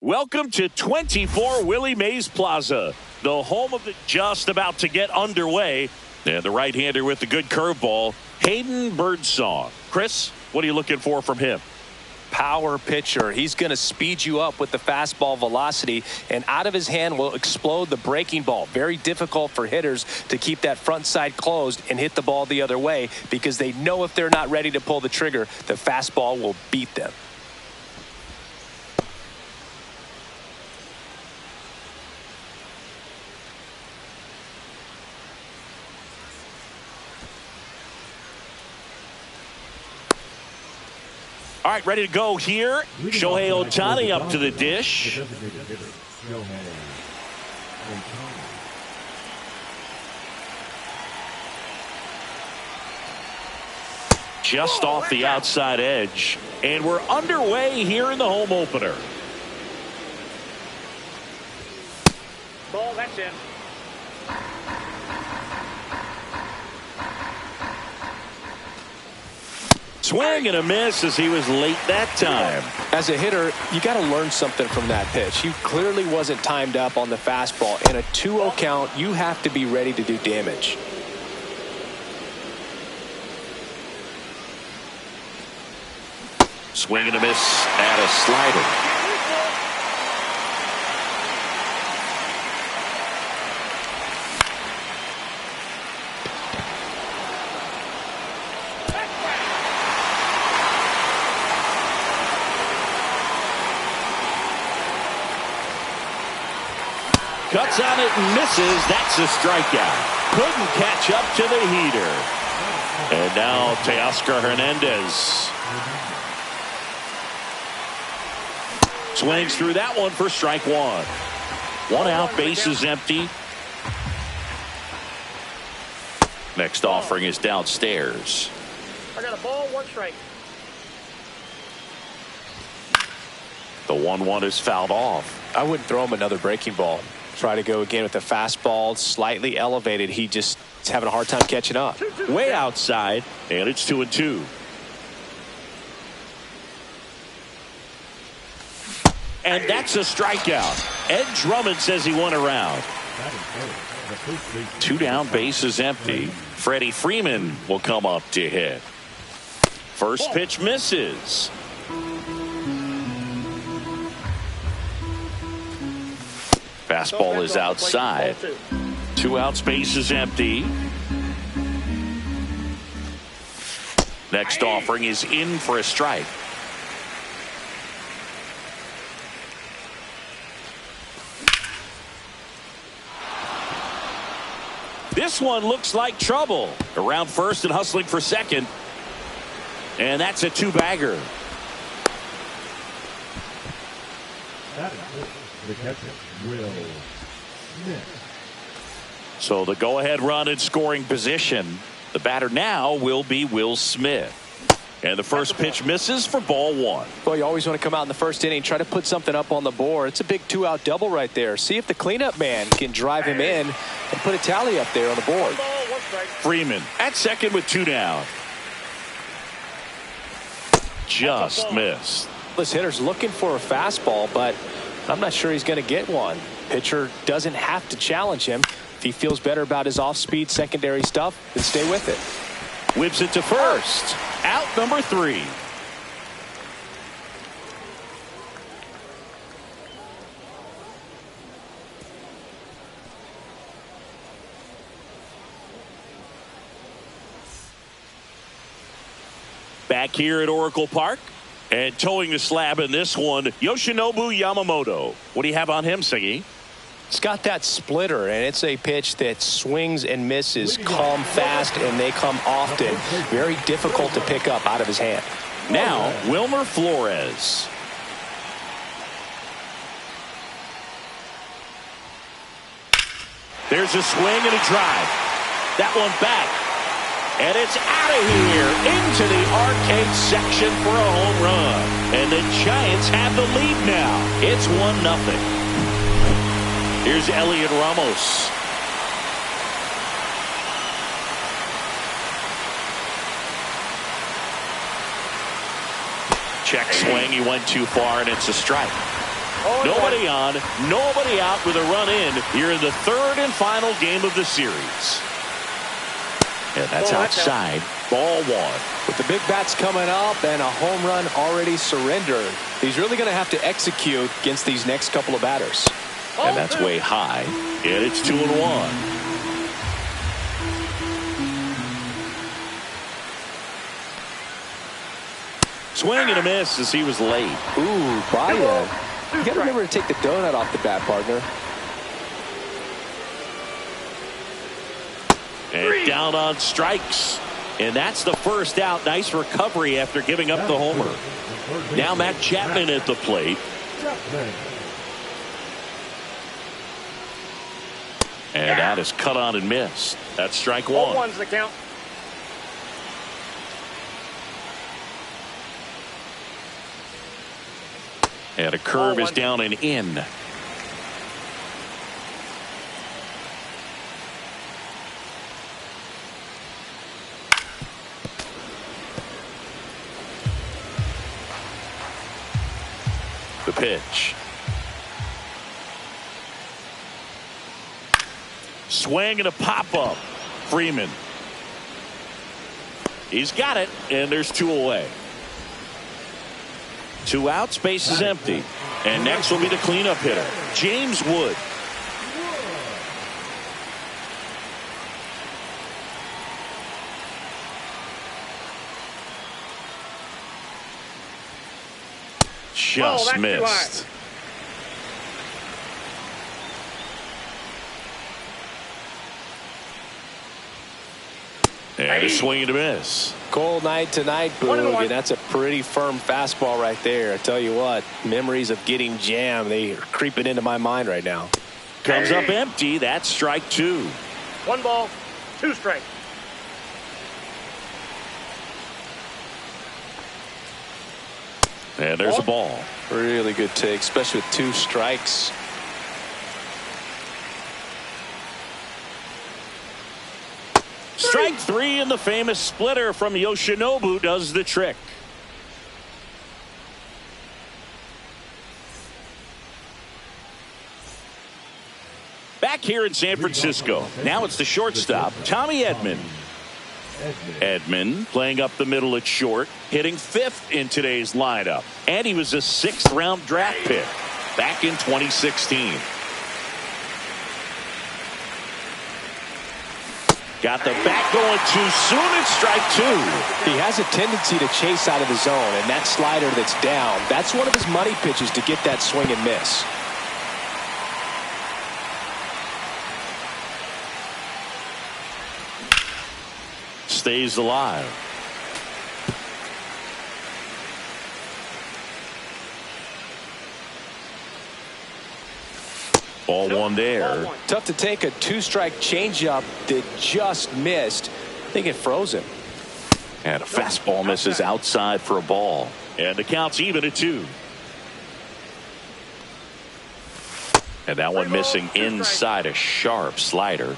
Welcome to 24 Willie Mays Plaza, the home of the just about to get underway. And the right-hander with the good curveball, Hayden Birdsong. Chris, what are you looking for from him? Power pitcher. He's going to speed you up with the fastball velocity, and out of his hand will explode the breaking ball. Very difficult for hitters to keep that front side closed and hit the ball the other way because they know if they're not ready to pull the trigger, the fastball will beat them. All right, ready to go here. Shohei Ohtani up to the dish. Just off the outside edge. And we're underway here in the home opener. Ball, that's in. Swing and a miss as he was late that time. As a hitter, you got to learn something from that pitch. He clearly wasn't timed up on the fastball. In a 2-0 count, you have to be ready to do damage. Swing and a miss at a slider. Cuts on it and misses. That's a strikeout. Couldn't catch up to the heater. And now Teoscar Hernandez. Swings through that one for strike one. One out, bases empty. Next offering is downstairs. I got a ball, one strike. The 1-1 is fouled off. I wouldn't throw him another breaking ball. Try to go again with the fastball, slightly elevated. He just is having a hard time catching up. Way outside, and it's 2-2. And that's a strikeout. Ed Drummond says he won a round. 2 down, bases empty. Freddie Freeman will come up to hit. First pitch misses. Fastball is outside. 2 outs, bases empty. Next offering is in for a strike. This one looks like trouble. Around first and hustling for second. And that's a 2-bagger. So the go-ahead run in scoring position. The batter now will be Will Smith. And the first pitch misses for ball 1. Well, you always want to come out in the first inning, try to put something up on the board. It's a big 2-out double right there. See if the cleanup man can drive him in and put a tally up there on the board. Freeman at second with 2 down. Just missed. This hitter's looking for a fastball, but I'm not sure he's going to get one. Pitcher doesn't have to challenge him. If he feels better about his off-speed secondary stuff, then stay with it. Whips it to first. Out number 3. Back here at Oracle Park. And towing the slab in this one, Yoshinobu Yamamoto. What do you have on him, Siggy? It's got that splitter, and it's a pitch that swings and misses, come fast, and they come often. Very difficult to pick up out of his hand. Now, Wilmer Flores. There's a swing and a drive. That one back. And it's out of here into the arcade section for a home run. And the Giants have the lead now. It's 1-0. Here's Elliot Ramos. Check swing. He went too far, and it's a strike. Nobody on, nobody out with a run in here in the third and final game of the series. And that's outside. Ball one. With the big bats coming up and a home run already surrendered, he's really going to have to execute against these next couple of batters. And that's way high. And it's 2-1. Swing and a miss as he was late. Ooh, Baez. You got to remember to take the donut off the bat, partner. And down on strikes. And that's the first out. Nice recovery after giving up the homer. Now Matt Chapman at the plate. And that is cut on and missed. That's strike one. 1's the count. And a curve is down and in. The pitch. Swing and a pop-up. Freeman. He's got it, and there's two away. Two out, space is empty. And next will be the cleanup hitter, James Wood. Just missed. And a swing and a miss. Cold night tonight, Boog, and that's a pretty firm fastball right there. I tell you what, memories of getting jammed, they are creeping into my mind right now. Comes up empty. That's strike two. 1 ball, 2 strikes. And there's a ball. Really good take, especially with 2 strikes. Strike 3, and the famous splitter from Yoshinobu does the trick. Back here in San Francisco. Now it's the shortstop, Tommy Edman. Edman playing up the middle at short, hitting 5th in today's lineup. And he was a 6th round draft pick back in 2016. Got the bat going too soon. It's strike 2. He has a tendency to chase out of the zone, and that slider that's down, that's one of his money pitches to get that swing and miss. Stays alive. Ball one there. Tough to take a 2-strike changeup that just missed. I think it froze him. And a fastball misses outside for a ball. And the count's even at 2. And that one missing inside, a sharp slider.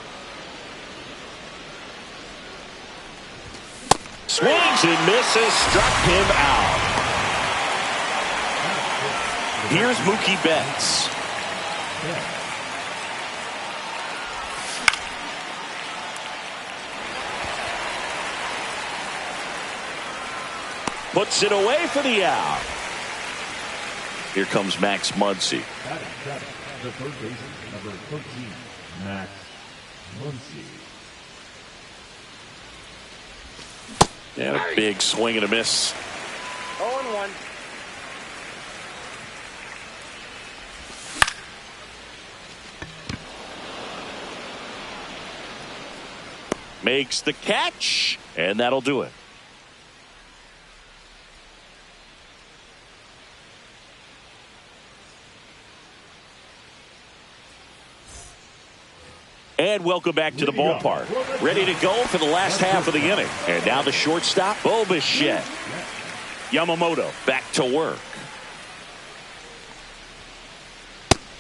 Swings and misses, struck him out. Here's Mookie Betts. Puts it away for the out. Here comes Max Muncy. The third baseman, number 13, Max Muncy. And a big swing and a miss. 0-1. Makes the catch, and that'll do it. And welcome back to the ballpark. Ready to go for the last half of the inning. And now the shortstop, Bo Bichette. Yamamoto back to work.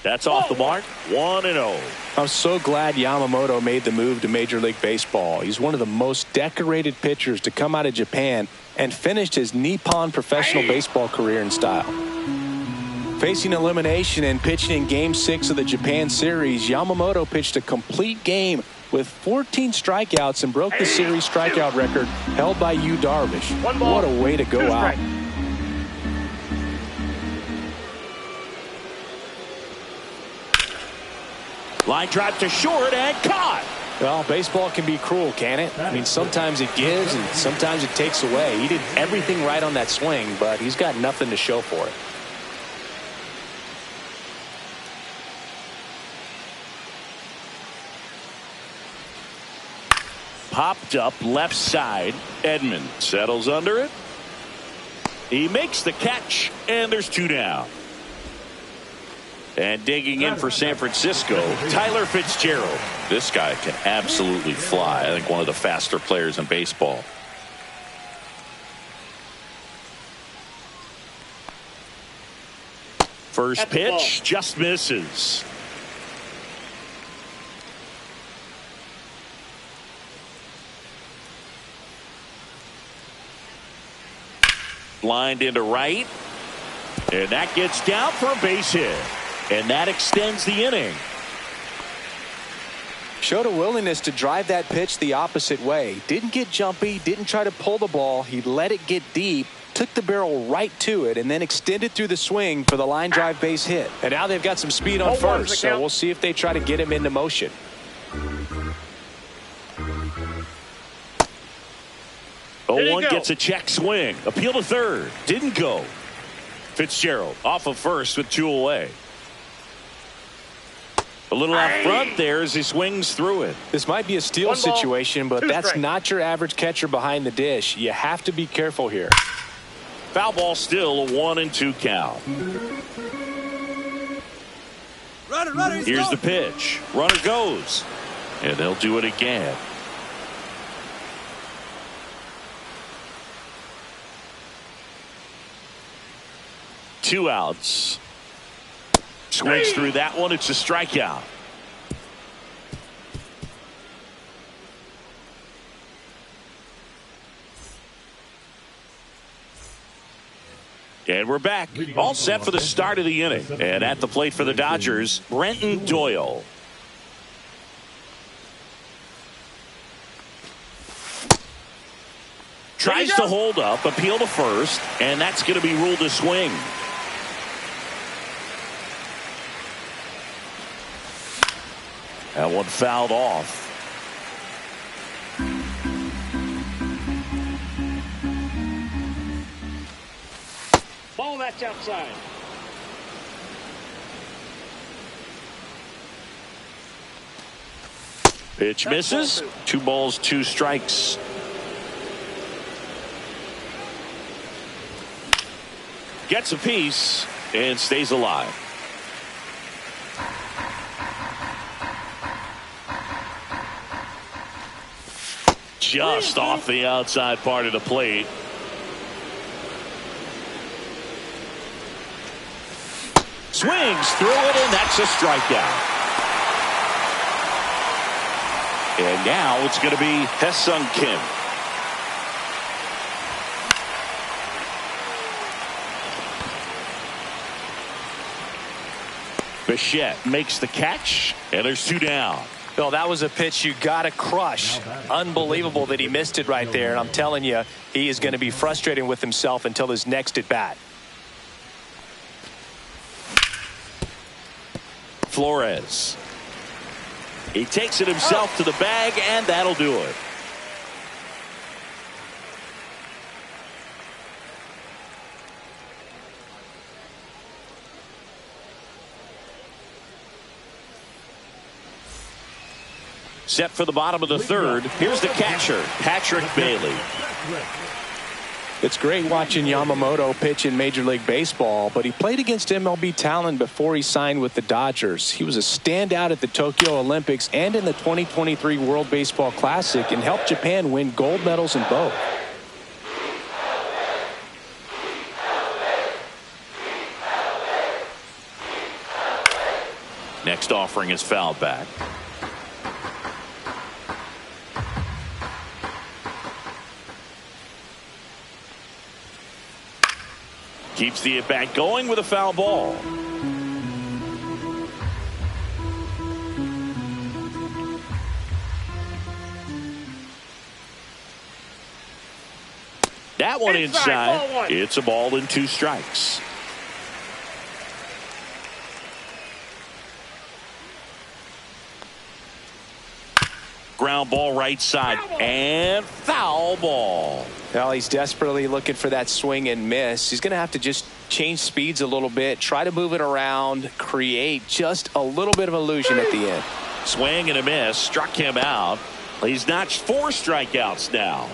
That's off the mark. 1-0. I'm so glad Yamamoto made the move to Major League Baseball. He's one of the most decorated pitchers to come out of Japan and finished his Nippon professional baseball career in style. Facing elimination and pitching in Game 6 of the Japan series, Yamamoto pitched a complete game with 14 strikeouts and broke the series strikeout record held by Yu Darvish. What a way to go out. Line drive to short and caught. Well, baseball can be cruel, can it? I mean, sometimes it gives and sometimes it takes away. He did everything right on that swing, but he's got nothing to show for it. Popped up left side. Edman settles under it. He makes the catch, and there's 2 down. And digging in for San Francisco, Tyler Fitzgerald. This guy can absolutely fly. I think one of the faster players in baseball. First pitch just misses. Lined into right. And that gets down for a base hit. And that extends the inning. Showed a willingness to drive that pitch the opposite way. Didn't get jumpy, didn't try to pull the ball. He let it get deep, took the barrel right to it, and then extended through the swing for the line drive base hit. And now they've got some speed on first, so we'll see if they try to get him into motion. Oh, one gets a check swing. Appeal to third. Didn't go. Fitzgerald off of first with 2 away. A little out front there as he swings through it. This might be a steal situation, but that's not your average catcher behind the dish. You have to be careful here. Foul ball still, a 1-2 count. Here's the pitch. Runner goes. And they'll do it again. Two outs. Swings through that one. It's a strikeout. And we're back. All set for the start of the inning. And at the plate for the Dodgers, Brenton Doyle. Tries to hold up, appeal to first, and that's going to be ruled a swing. That one fouled off. Ball that's outside. Pitch misses. 2 balls, 2 strikes. Gets a piece and stays alive. Just off the outside part of the plate. Swings through it, and that's a strikeout. And now it's going to be Hesung Kim. Bichette makes the catch, and there's 2 down. Bill, that was a pitch you got to crush. Unbelievable that he missed it right there. And I'm telling you, he is going to be frustrated with himself until his next at bat. Flores. He takes it himself to the bag, and that'll do it. Set for the bottom of the third. Here's the catcher, Patrick Bailey. It's great watching Yamamoto pitch in Major League Baseball, but he played against MLB talent before he signed with the Dodgers. He was a standout at the Tokyo Olympics and in the 2023 World Baseball Classic and helped Japan win gold medals in both. Next offering is fouled back. Keeps the at-bat going with a foul ball. That one inside. It's a ball and 2 strikes. Ground ball right side and foul ball. Well, he's desperately looking for that swing and miss. He's going to have to just change speeds a little bit, try to move it around, create just a little bit of illusion at the end. Swing and a miss, struck him out. He's notched 4 strikeouts now.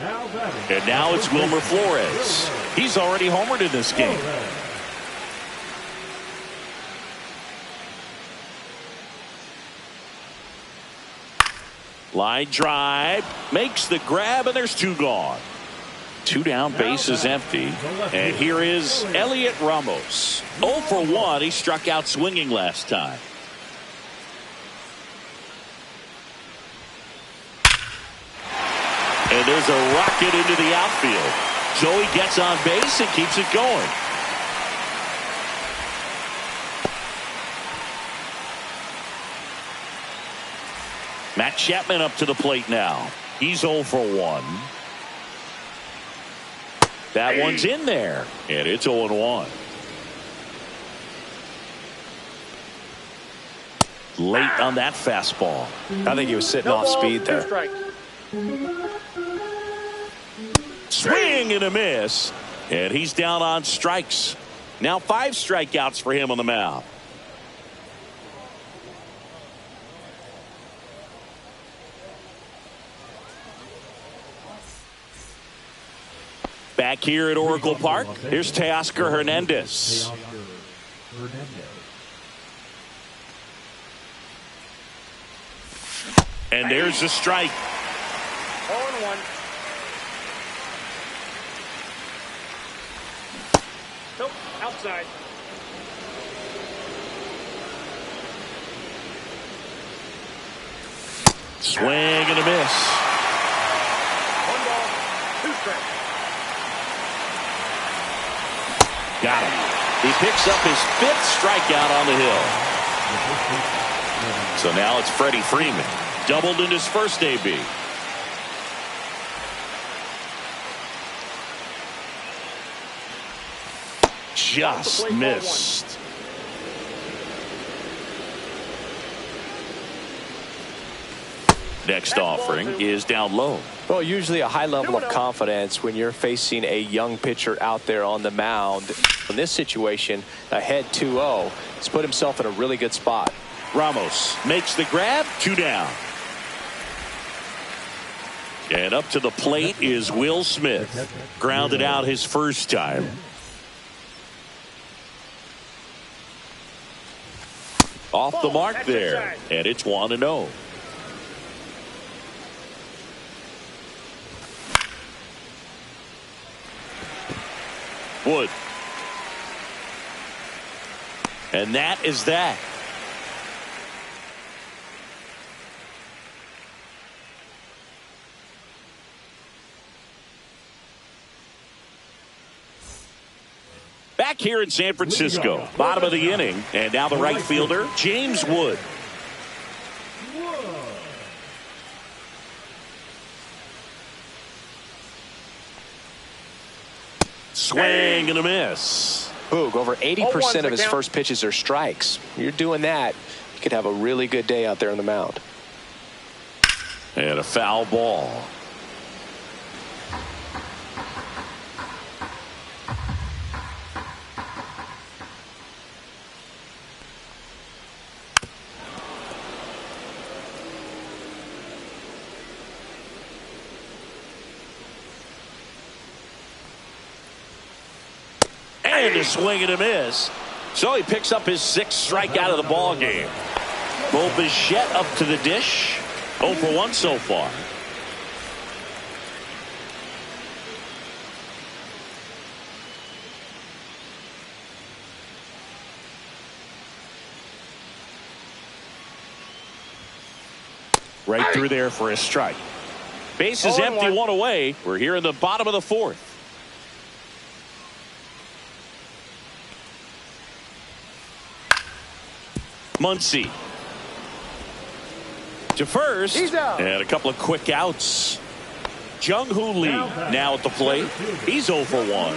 And now it's Wilmer Flores. He's already homered in this game. Line drive, makes the grab, and there's 2 gone. 2 down, base is empty. And here is Elliot Ramos. 0 for 1. He struck out swinging last time. And there's a rocket into the outfield. So he gets on base and keeps it going. Matt Chapman up to the plate now. He's 0 for 1. That one's in there. And it's 0-1. Late on that fastball. I think he was sitting off speed there. Swing and a miss. And he's down on strikes. Now 5 strikeouts for him on the mound. Back here at Oracle Park, here's Teoscar Hernandez. And there's a strike. 0-1. Nope, outside. Swing and a miss. 1 ball, 2 strikes. Got him. He picks up his 5th strikeout on the hill. So now it's Freddie Freeman. Doubled in his first AB. Just missed. Next offering is down low. Well, usually a high level of confidence when you're facing a young pitcher out there on the mound. In this situation, ahead 2-0, he's put himself in a really good spot. Ramos makes the grab, 2 down. And up to the plate is Will Smith. Grounded out his first time. Off the mark there. And it's 1-0. Wood. And that is that. Back here in San Francisco, bottom of the inning, and now the right fielder, James Wood. Swing and a miss. Boog, over 80% of his first pitches are strikes. You're doing that, you could have a really good day out there on the mound. And a foul ball. And a swing and a miss. So he picks up his 6th strikeout of the ball game. Bo Bichette up to the dish. 0 for 1 so far. Right through there for a strike. Base is empty, 1 away. We're here in the bottom of the 4th. Muncy to first, He's out. and a couple of quick outs. Jung-Hoo Lee now at the plate. He's 0 for 1.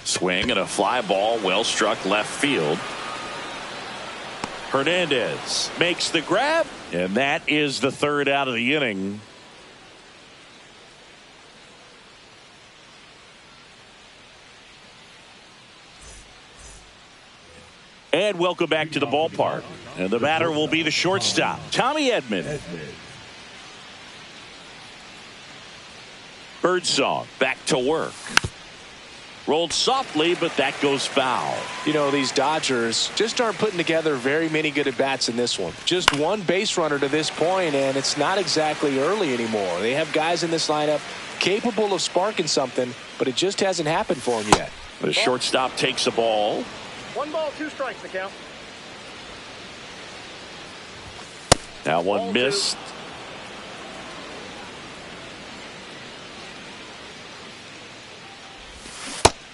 Swing and a fly ball, well struck left field. Hernandez makes the grab, and that is the third out of the inning. And welcome back to the ballpark. And the batter will be the shortstop, Tommy Edman. Birdsong back to work. Rolled softly, but that goes foul. You know, these Dodgers just aren't putting together very many good at-bats in this one. Just one base runner to this point, and it's not exactly early anymore. They have guys in this lineup capable of sparking something, but it just hasn't happened for them yet. The shortstop takes the ball. 1 ball, 2 strikes the count. Now one Ball missed.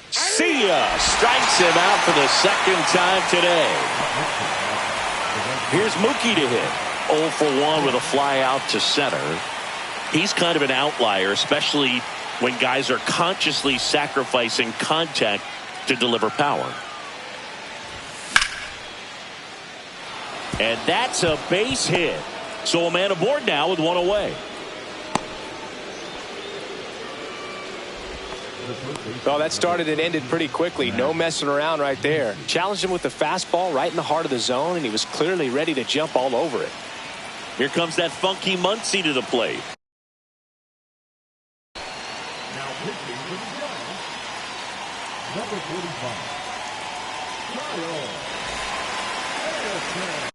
See ya! Strikes him out for the second time today. Here's Mookie to hit. 0 for 1 with a fly out to center. He's kind of an outlier, especially when guys are consciously sacrificing contact to deliver power. And that's a base hit. So a man aboard now with one away. Oh, that started and ended pretty quickly. No messing around right there. Challenged him with the fastball right in the heart of the zone, and he was clearly ready to jump all over it. Here comes that funky Muncy to the plate. Now pitching for the Giants, number 45, Kyle Harrison.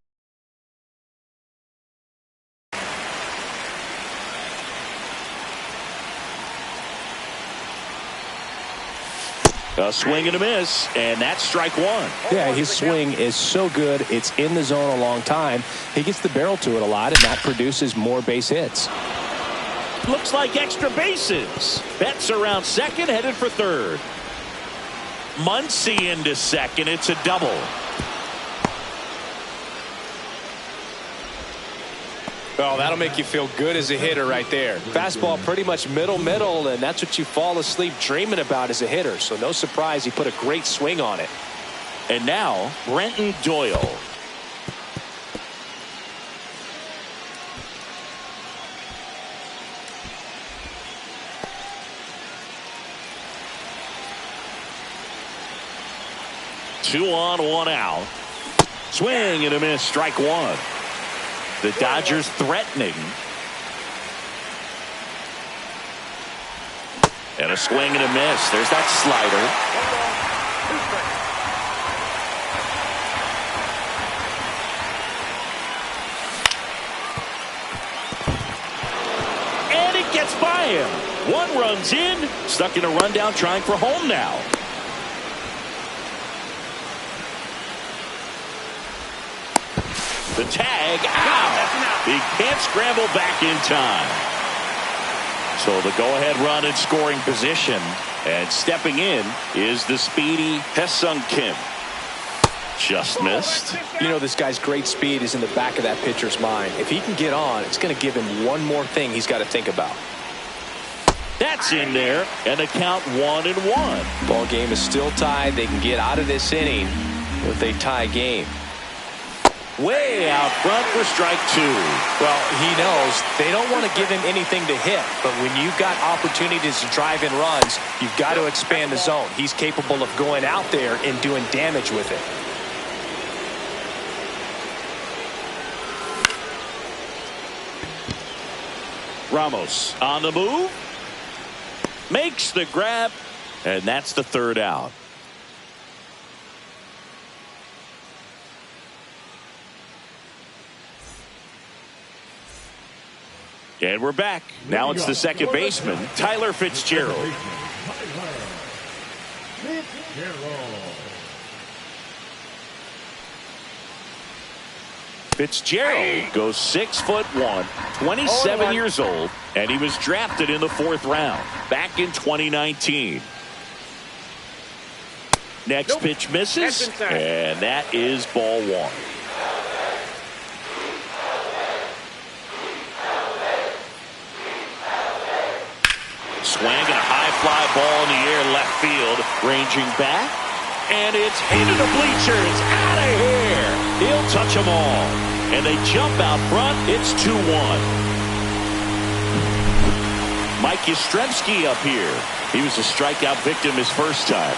A swing and a miss, and that's strike one. Yeah, his swing is so good. It's in the zone a long time. He gets the barrel to it a lot, and that produces more base hits. Looks like extra bases. Betts around second, headed for third. Muncy into second. It's a double. Oh, that'll make you feel good as a hitter right there. Fastball pretty much middle, and that's what you fall asleep dreaming about as a hitter. So no surprise he put a great swing on it. And now, Brenton Doyle. Two on, one out. Swing and a miss, strike one. The Dodgers threatening. And a swing and a miss. There's that slider. 1 ball, 2 strikes. And it gets by him. One runs in. Stuck in a rundown trying for home now. The tag out. He can't scramble back in time. So the go-ahead run in scoring position. And stepping in is the speedy Hae-Sung Kim. Just missed. You know, this guy's great speed is in the back of that pitcher's mind. If he can get on, it's going to give him one more thing he's got to think about. That's in there, and the count 1-1. Ball game is still tied. They can get out of this inning with a tie game. Way out front for strike two. Well, he knows they don't want to give him anything to hit, but when you've got opportunities to drive in runs, you've got to expand the zone. He's capable of going out there and doing damage with it. Ramos on the move. Makes the grab, and that's the third out. And we're back. Now it's the second baseman, Tyler Fitzgerald. Fitzgerald goes 6'1", 27 years old, and he was drafted in the 4th round back in 2019. Next pitch misses, and that is ball 1. Swing and a high fly ball in the air left field, ranging back, and it's into the bleachers. Out of here! He'll touch them all, and they jump out front. It's 2-1. Mike Yastrzemski up here. He was a strikeout victim his first time.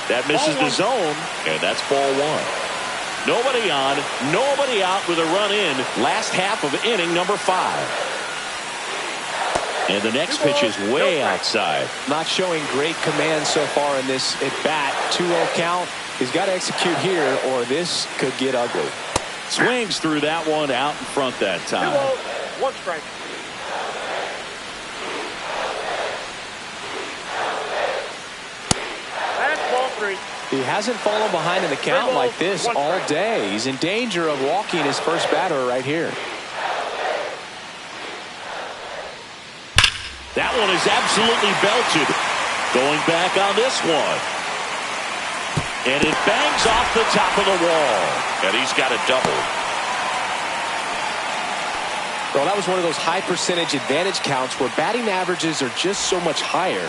That misses the zone, and that's ball 1. Nobody on, nobody out with a run in. Last half of inning number 5. And the next pitch is way outside. Not showing great command so far in this at bat. 2-0 count. He's got to execute here, or this could get ugly. Swings through that one out in front that time. 2-0, 1 strike. That's ball 3. He hasn't fallen behind in the count like this all day. He's in danger of walking his first batter right here. That one is absolutely belted. Going back on this one. And it bangs off the top of the wall. And he's got a double. Well, that was one of those high percentage advantage counts where batting averages are just so much higher.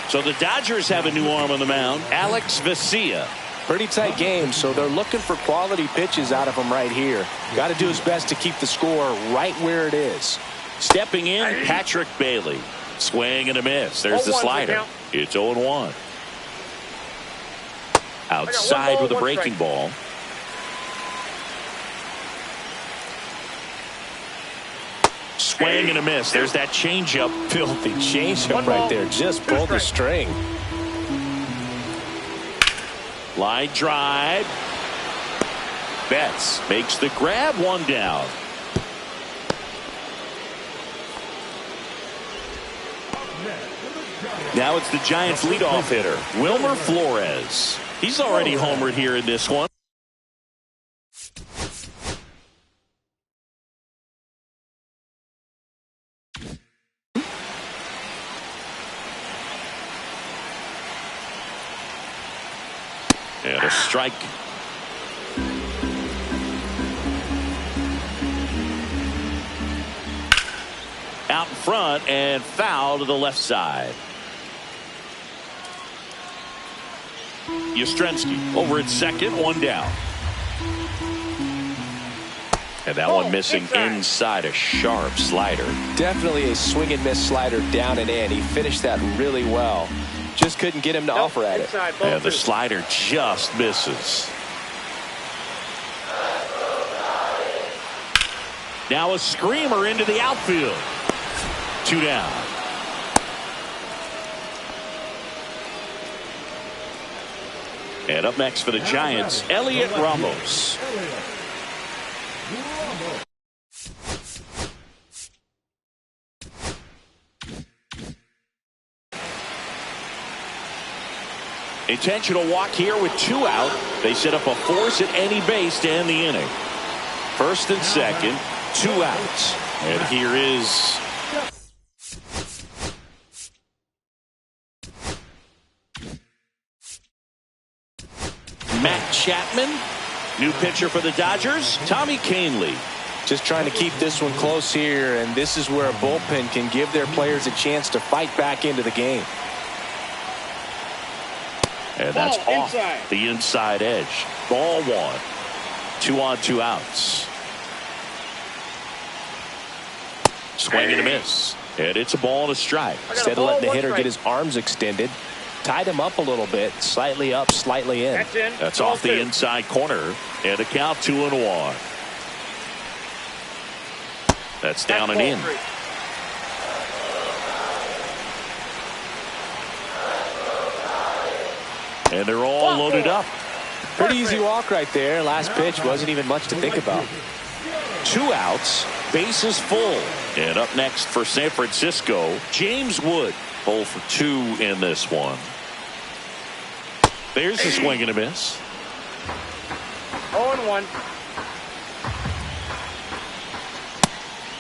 So the Dodgers have a new arm on the mound, Alex Vesia. Pretty tight game, so they're looking for quality pitches out of him right here. Got to do his best to keep the score right where it is. Stepping in, Patrick Bailey. Swing and a miss. There's the slider. It's 0-1. Outside with a breaking ball. Swing and a miss. There's that changeup. Filthy changeup right there. Just pulled the string. Line drive. Betts makes the grab, 1 down. Now it's the Giants leadoff hitter, Wilmer Flores. He's already homered here in this one. And a strike. Out in front and foul to the left side. Yastrzemski over at second, 1 down. And that one missing inside, a sharp slider. Definitely a swing and miss slider down and in. He finished that really well. Just couldn't get him to offer at it. And the slider just misses. Now a screamer into the outfield. 2 down. And up next for the Giants, Elliot Ramos. Intentional walk here with 2 out. They set up a force at any base to end the inning. First and second, 2 outs. And here is Matt Chapman. New pitcher for the Dodgers, Tommy Kahnle. Just trying to keep this one close here, and this is where a bullpen can give their players a chance to fight back into the game. And that's off the inside edge. Ball 1. 2 on, 2 outs. Swing and a miss. And it's a ball and a strike. Instead of letting the hitter get his arms extended, tied him up a little bit, slightly up, slightly in. That's off the inside corner. And a count 2-1. That's down and in. And they're all loaded up. Pretty easy walk right there. Last pitch wasn't even much to think about. 2 outs, bases full. And up next for San Francisco, James Wood. 0 for 2 in this one. There's a swing and a miss. 0-1.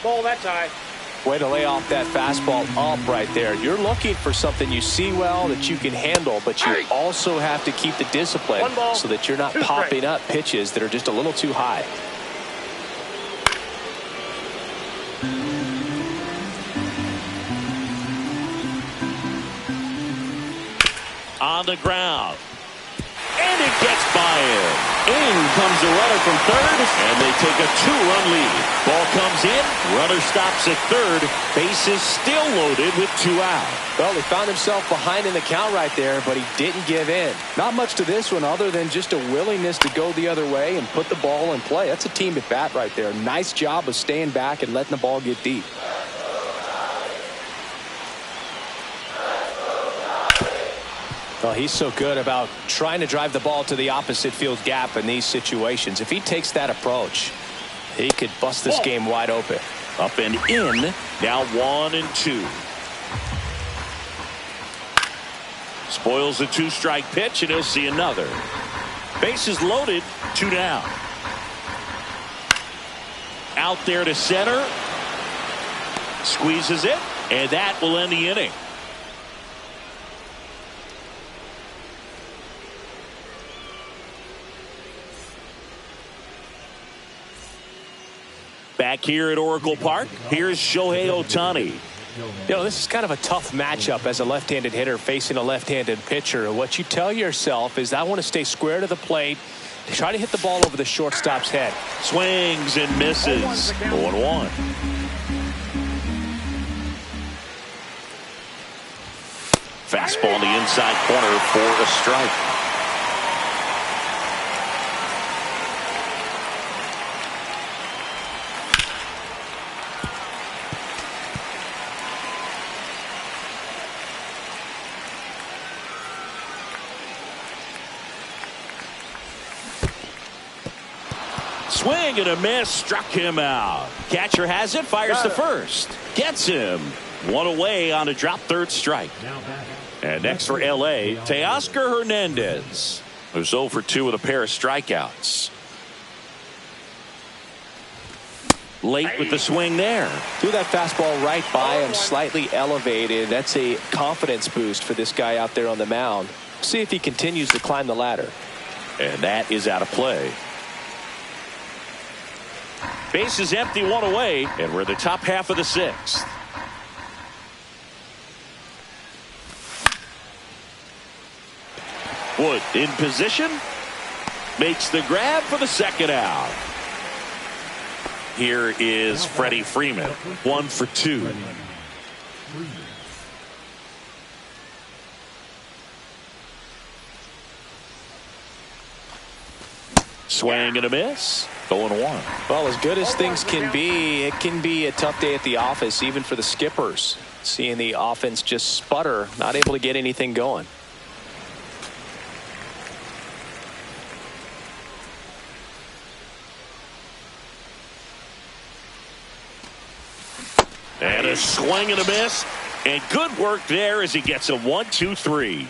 Ball that tie. Way to lay off that fastball up right there. You're looking for something you see well that you can handle, but you also have to keep the discipline so that you're not popping up pitches that are just a little too high. On the ground. And it gets by him. In comes the runner from third, and they take a 2-run lead. Ball comes in, runner stops at third. Bases still loaded with 2 out. Well, he found himself behind in the count right there, but he didn't give in. Not much to this one other than just a willingness to go the other way and put the ball in play. That's a team at bat right there. Nice job of staying back and letting the ball get deep. Well, he's so good about trying to drive the ball to the opposite field gap in these situations. If he takes that approach, he could bust this game wide open. Up and in. Now 1-2. Spoils the 2-strike pitch, and he'll see another. Bases loaded. 2 down. Out there to center. Squeezes it, and that will end the inning. Back here at Oracle Park, here's Shohei Ohtani. You know, this is kind of a tough matchup as a left-handed hitter facing a left-handed pitcher. What you tell yourself is, I want to stay square to the plate, try to hit the ball over the shortstop's head. Swings and misses. 0-1. Fastball in the inside corner for a strike. Swing and a miss, struck him out. Catcher has it, fires to first. Gets him. 1 away on a drop third strike. And next for L.A., Teoscar Hernandez, who's 0 for 2 with a pair of strikeouts. Late with the swing there. Threw that fastball right by him, slightly elevated. That's a confidence boost for this guy out there on the mound. See if he continues to climb the ladder. And that is out of play. Base is empty, 1 away, and we're in the top half of the 6th. Wood in position. Makes the grab for the second out. Here is Freddie Freeman. 1 for 2. Swing and a miss. 0-1. Well, as good as things can be, it can be a tough day at the office, even for the skippers. Seeing the offense just sputter, not able to get anything going. And a swing and a miss. And good work there as he gets a 1-2-3.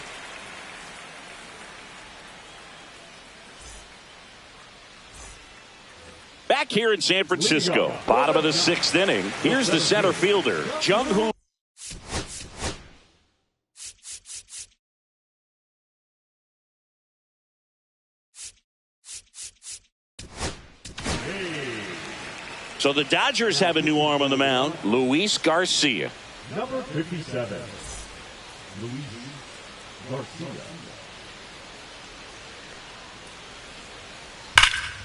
Back here in San Francisco, bottom of the 6th inning. Here's the center fielder, Jung-Hoo. So the Dodgers have a new arm on the mound, Luis Garcia. Number 57, Luis Garcia.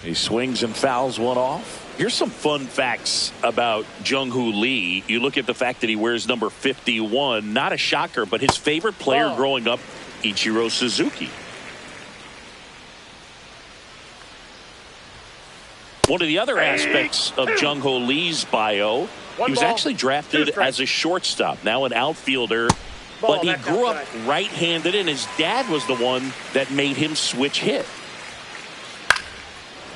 He swings and fouls one off. Here's some fun facts about Jung-Hoo Lee. You look at the fact that he wears number 51. Not a shocker, but his favorite player growing up, Ichiro Suzuki. One of the other aspects of Jung-Hoo Lee's bio, he was actually drafted as a shortstop, now an outfielder But he grew up right-handed, and his dad was the one that made him switch hit.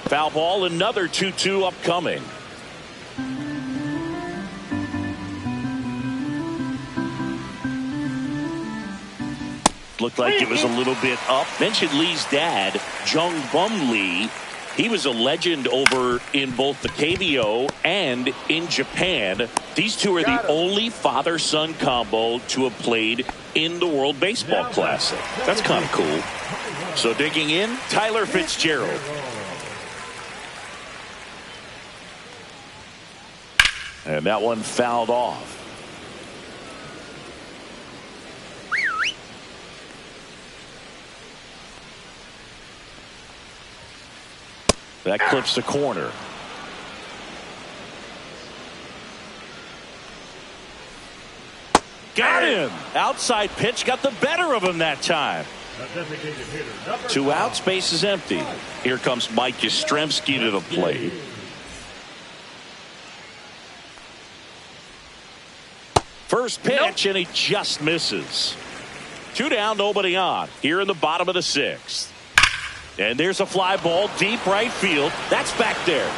Foul ball, another 2-2 upcoming. Looked like it was a little bit up. Mentioned Lee's dad, Jung Bum Lee. He was a legend over in both the KBO and in Japan. These two are the only father-son combo to have played in the World Baseball Classic. That's kind of cool. So digging in, Tyler Fitzgerald. And that one fouled off. That clips the corner. Got him. Outside pitch got the better of him that time. 2 outs, base is empty. Here comes Mike Yastrzemski to the plate. First pitch, and he just misses. 2 down, nobody on. Here in the bottom of the 6th. And there's a fly ball deep right field. That's back there.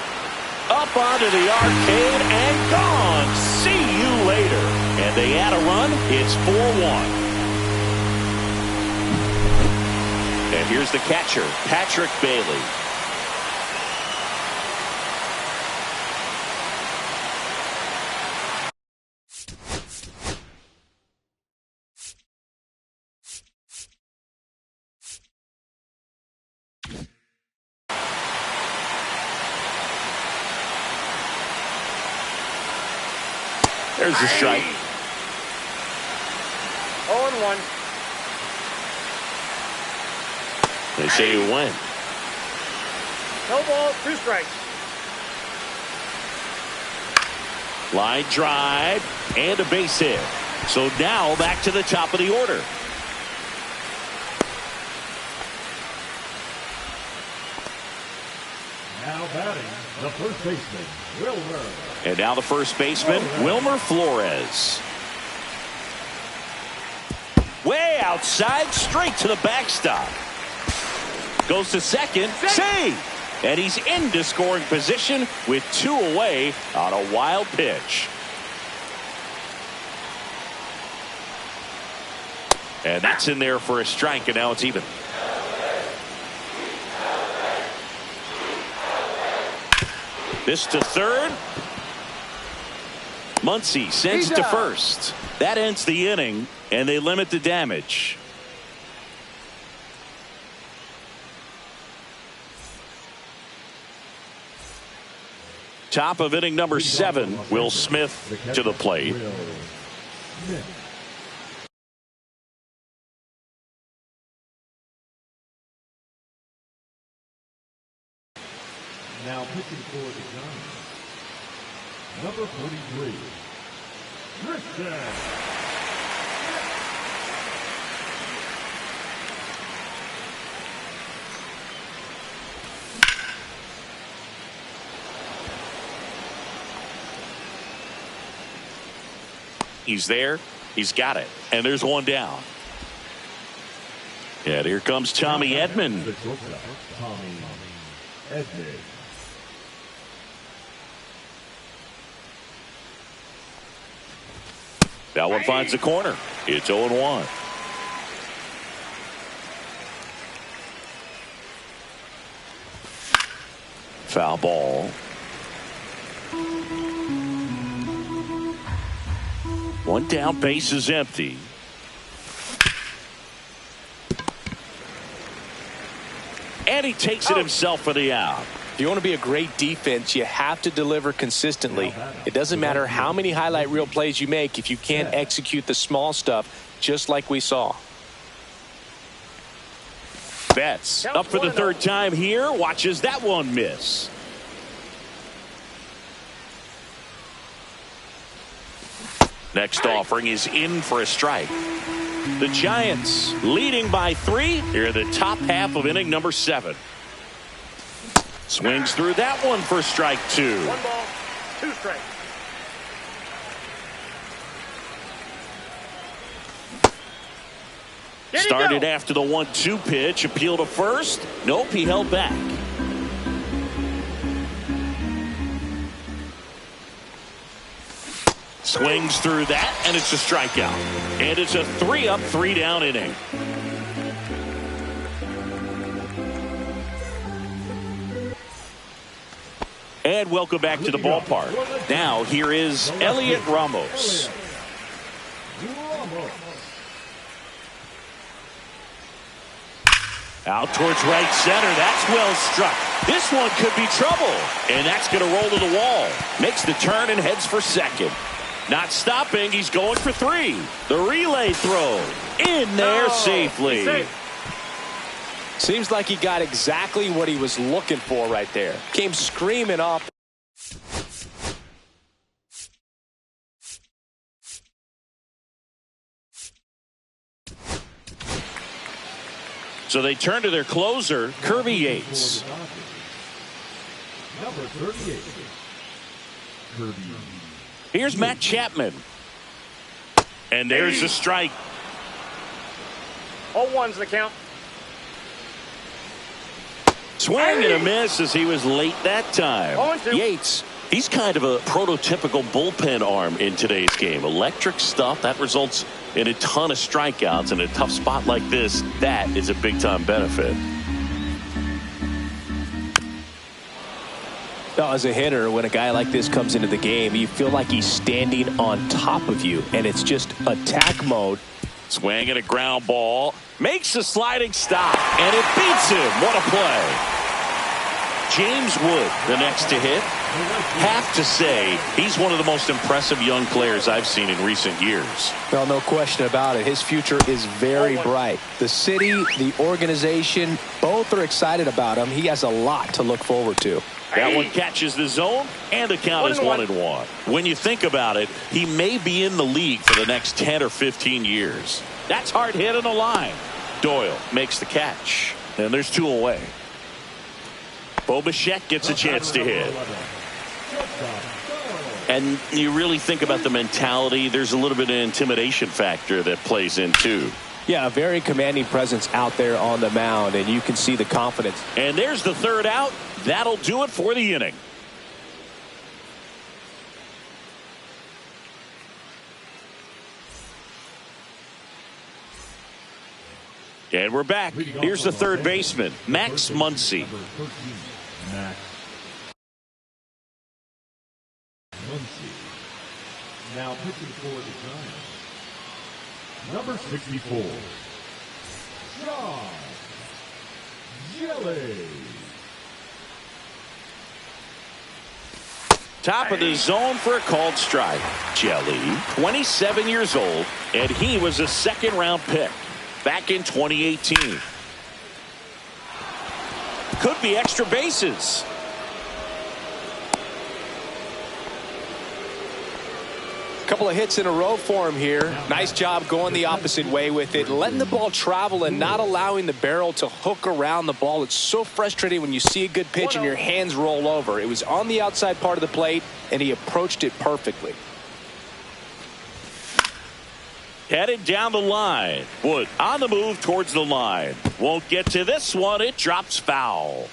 Up onto the arcade and gone. See you later. And they add a run. It's 4-1. And here's the catcher, Patrick Bailey. There's a strike. 0-1. They say you win. No ball, 2 strikes. Line drive and a base hit. So now back to the top of the order. Now batting, the first baseman, Wilmer. And now the first baseman, Wilmer Flores. Way outside, straight to the backstop. Goes to second, save! And he's into scoring position with 2 away on a wild pitch. And that's in there for a strike, and now it's even. This to third. Muncy sends it to first. That ends the inning, and they limit the damage. Top of inning number 7, Will Smith to the plate. Now pitching for the Giants, number 43, Christian. He's there. He's got it. And there's one down. And here comes Tommy Edman. Tommy Edman. That one finds the corner. It's 0-1. Foul ball. One down, base is empty. And he takes it himself for the out. If you want to be a great defense, you have to deliver consistently. It doesn't matter how many highlight reel plays you make if you can't execute the small stuff, just like we saw. Betts up for the 3rd time here. Watches that one miss. Next offering is in for a strike. The Giants leading by 3 here in the top half of inning number 7. Swings through that one for strike 2. 1 ball, 2 strikes. Started after the 1-2 pitch. Appeal to first. Nope, he held back. Swings through that, and it's a strikeout. And it's a 3-up, 3-down inning. And welcome back to the ballpark. Now here is Elliot Ramos. Out towards right center. That's well struck. This one could be trouble. And that's going to roll to the wall. Makes the turn and heads for second. Not stopping. He's going for 3. The relay throw. In there safely. Seems like he got exactly what he was looking for right there. Came screaming up. So they turn to their closer, Kirby Yates. Number 38. Kirby. Here's Matt Chapman. And there's a strike. 0-1's the count. Swing and a miss as he was late that time. 0-2. Yates, he's kind of a prototypical bullpen arm in today's game. Electric stuff that results in a ton of strikeouts. In a tough spot like this, that is a big-time benefit. Now, as a hitter, when a guy like this comes into the game, you feel like he's standing on top of you, and it's just attack mode. Swing and a ground ball. Makes a sliding stop, and it beats him. What a play. James Wood, the next to hit. Have to say, he's one of the most impressive young players I've seen in recent years. Well, no question about it. His future is very bright. The city, the organization, both are excited about him. He has a lot to look forward to. That one catches the zone, and the count is 1-1. When you think about it, he may be in the league for the next 10 or 15 years. That's hard hit on the line. Doyle makes the catch, and there's 2 away. Bo Bichette gets a chance to hit. And you really think about the mentality, there's a little bit of intimidation factor that plays in too. Yeah, a very commanding presence out there on the mound, and you can see the confidence. And there's the 3rd out. That'll do it for the inning. And we're back. Here's the 3rd baseman, Max Muncy. Max Muncy. Now pitching for the Giants. Number 64. John Jelly. Top of the zone for a called strike. Jelly, 27 years old, and he was a 2nd-round pick back in 2018. Could be extra bases. Couple of hits in a row for him here. Nice job going the opposite way with it, letting the ball travel and not allowing the barrel to hook around the ball. It's so frustrating when you see a good pitch and your hands roll over. It was on the outside part of the plate, and he approached it perfectly. Headed down the line. Wood on the move towards the line. Won't get to this one. It drops foul.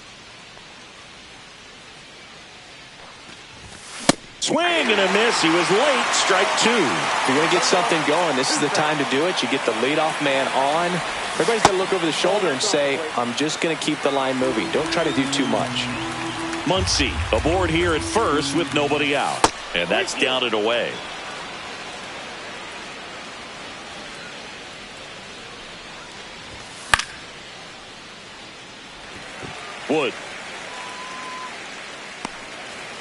Swing and a miss. He was late. Strike 2. If you're going to get something going, this is the time to do it. You get the leadoff man on. Everybody's going to look over the shoulder and say, I'm just going to keep the line moving. Don't try to do too much. Muncy aboard here at first with nobody out. And that's down and away. Wood.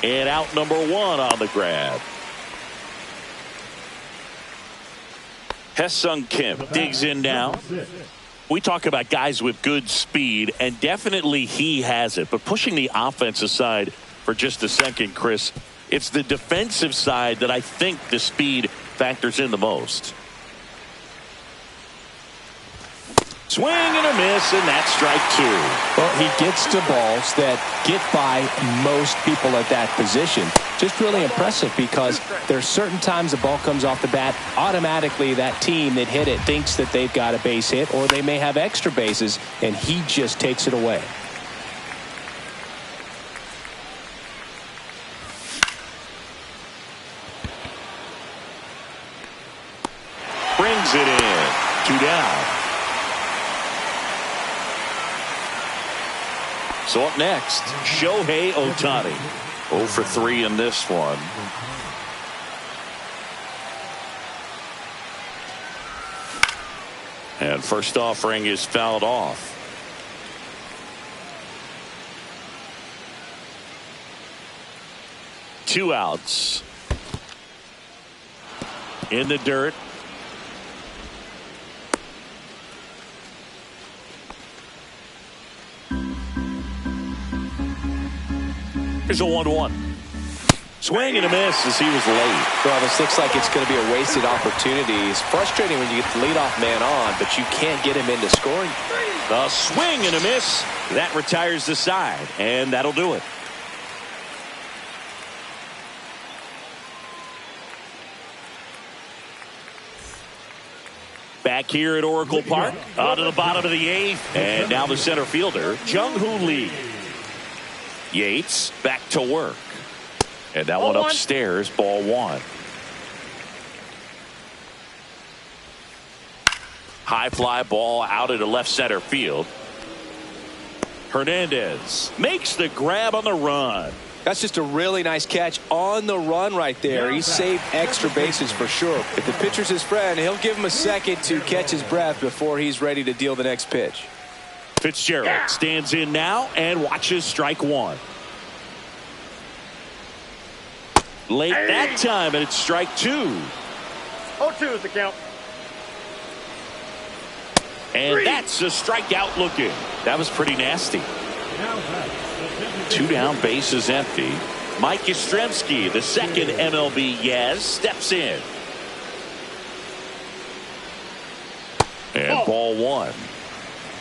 And out number 1 on the grab. Hesung Kim digs in now. We talk about guys with good speed, and definitely he has it. But pushing the offense aside for just a second, Chris, it's the defensive side that I think the speed factors in the most. Swing and a miss, and that's strike two. Well, he gets to balls that get by most people at that position. Just really impressive because there's certain times the ball comes off the bat, automatically that team that hit it thinks that they've got a base hit or they may have extra bases, and he just takes it away. Brings it in. 2 down. So up next, Shohei 0 for 3 in this one. And first offering is fouled off. Two outs. In the dirt. Here's a 1-1. Swing and a miss as he was late. Well, this looks like it's going to be a wasted opportunity. It's frustrating when you get the leadoff man on, but you can't get him into scoring. A swing and a miss. That retires the side, and that'll do it. Back here at Oracle Park, out to the bottom of the 8th, and now the center fielder, Jung-Hoo Lee. Yates back to work. And that one upstairs, ball 1. High fly ball out into left center field. Hernandez makes the grab on the run. That's just a really nice catch on the run right there. He saved extra bases for sure. If the pitcher's his friend, he'll give him a second to catch his breath before he's ready to deal the next pitch. Fitzgerald stands in now and watches strike 1. Late that time, and it's strike 2. 0-2 is the count. And that's a strikeout looking. That was pretty nasty. 2 down, base is empty. Mike Yastrzemski, the second MLB Yaz, steps in. And ball 1.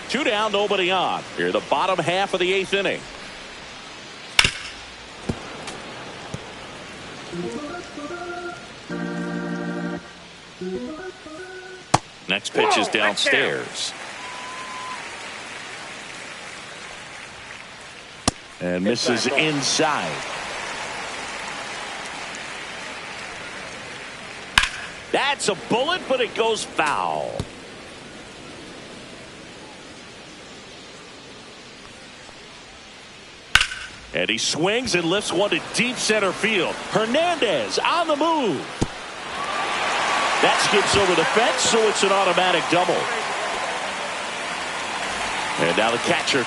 2 down, nobody on. Here, the bottom half of the 8th inning. Next pitch is downstairs. And misses inside. That's a bullet, but it goes foul. And he swings and lifts one to deep center field. Hernandez on the move. That skips over the fence, so it's an automatic double. And now the catcher.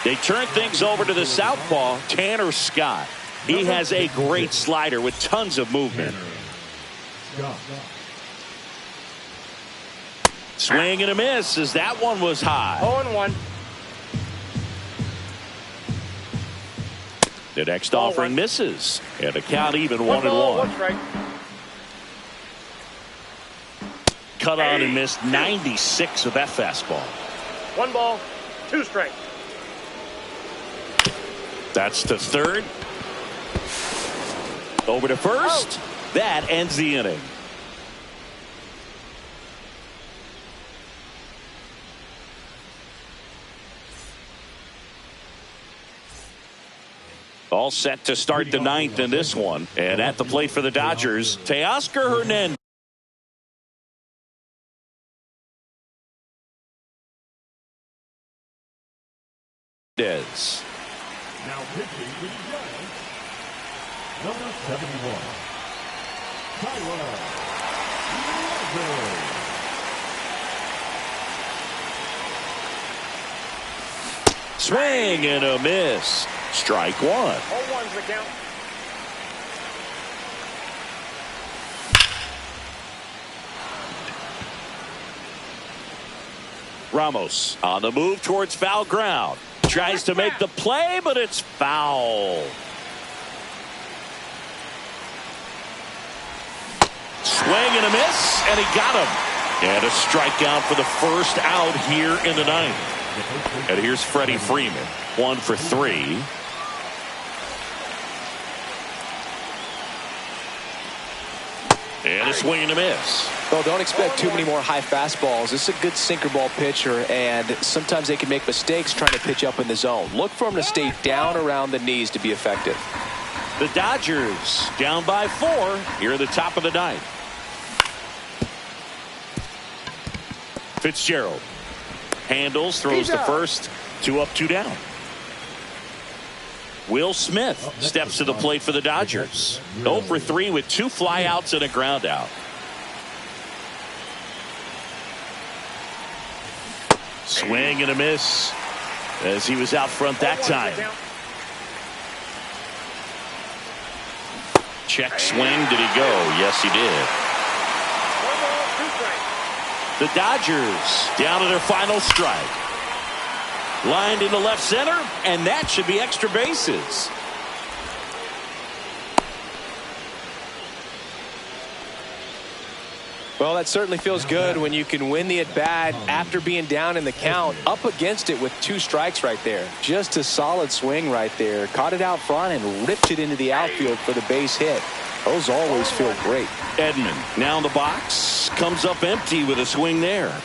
They turn things over to the southpaw, Tanner Scott. He has a great slider with tons of movement. Swing and a miss as that one was high. 0-1. The next offering misses. And the count even 1-1. 1 strike. Cut on and missed 96 with that fastball. 1 ball, 2 strikes. That's to third. Over to first. That ends the inning. All set to start the 9th in this one. And at the plate for the Dodgers, Teoscar Hernandez. Now pitching for the Giants, number 71, Tyler Lovejoy. Swing and a miss. Strike 1. 0-1's the count. Ramos on the move towards foul ground. Tries to make the play, but it's foul. and a miss, and he got him. And a strikeout for the first out here in the ninth. And here's Freddie Freeman, 1 for 3. And a swing and a miss. Well, don't expect too many more high fastballs. This is a good sinker ball pitcher, and sometimes they can make mistakes trying to pitch up in the zone. Look for him to stay down around the knees to be effective. The Dodgers down by 4 here at the top of the ninth. Fitzgerald handles, throws to first, 2 up, 2 down. Will Smith steps to the plate for the Dodgers. 0 for 3 with 2 flyouts and a ground out. Swing and a miss as he was out front that time. Check swing. Did he go? Yes, he did. The Dodgers down to their final strike. Lined into left center, and that should be extra bases. Well, that certainly feels good when you can win the at-bat after being down in the count, up against it with 2 strikes right there. Just a solid swing right there. Caught it out front and ripped it into the outfield for the base hit. Those always feel great. Edman now in the box, comes up empty with a swing there.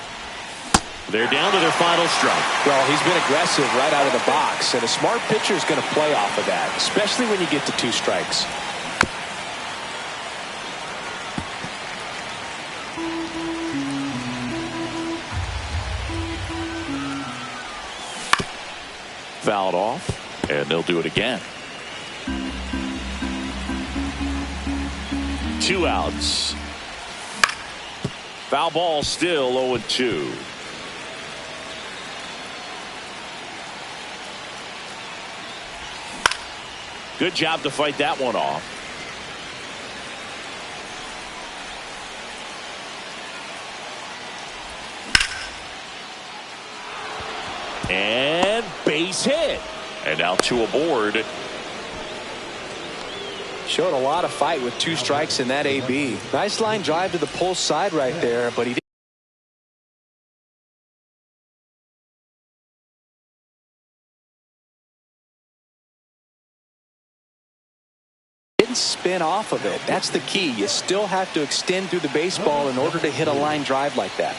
They're down to their final strike. Well, he's been aggressive right out of the box, and a smart pitcher is going to play off of that, especially when you get to 2 strikes. Fouled off, and they'll do it again. 2 outs. Foul ball, still 0-2. Good job to fight that one off. And base hit. And now 2 aboard. Showed a lot of fight with 2 strikes in that AB. Nice line drive to the pull side right there, but he didn't spin off of it. That's the key. You still have to extend through the baseball in order to hit a line drive like that.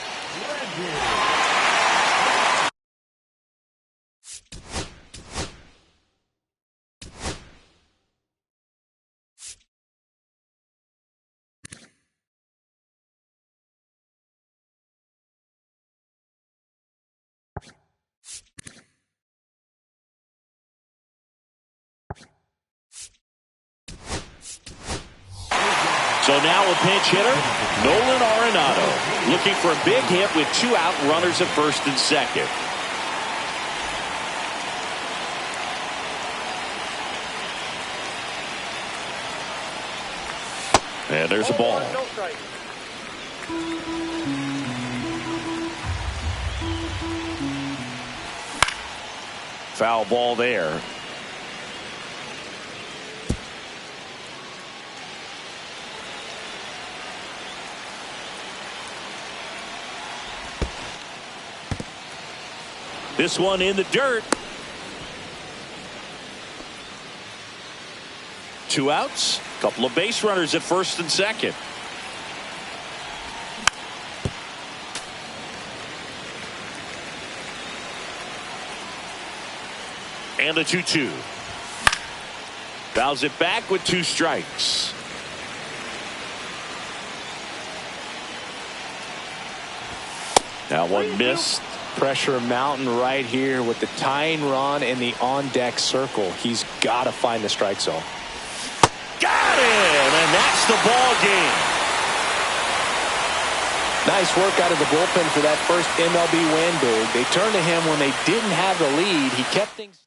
So now a pinch hitter, Nolan Arenado, looking for a big hit with 2 out, runners at first and second. And there's a ball. Foul ball there. This one in the dirt. 2 outs. Couple of base runners at first and second. And the 2-2. Fouls it back with 2 strikes. Now one missed. Pressure mountain right here with the tying run in the on-deck circle. He's got to find the strike zone. Got him, and that's the ball game. Nice work out of the bullpen for that first MLB win, Boog. They turned to him when they didn't have the lead. He kept things.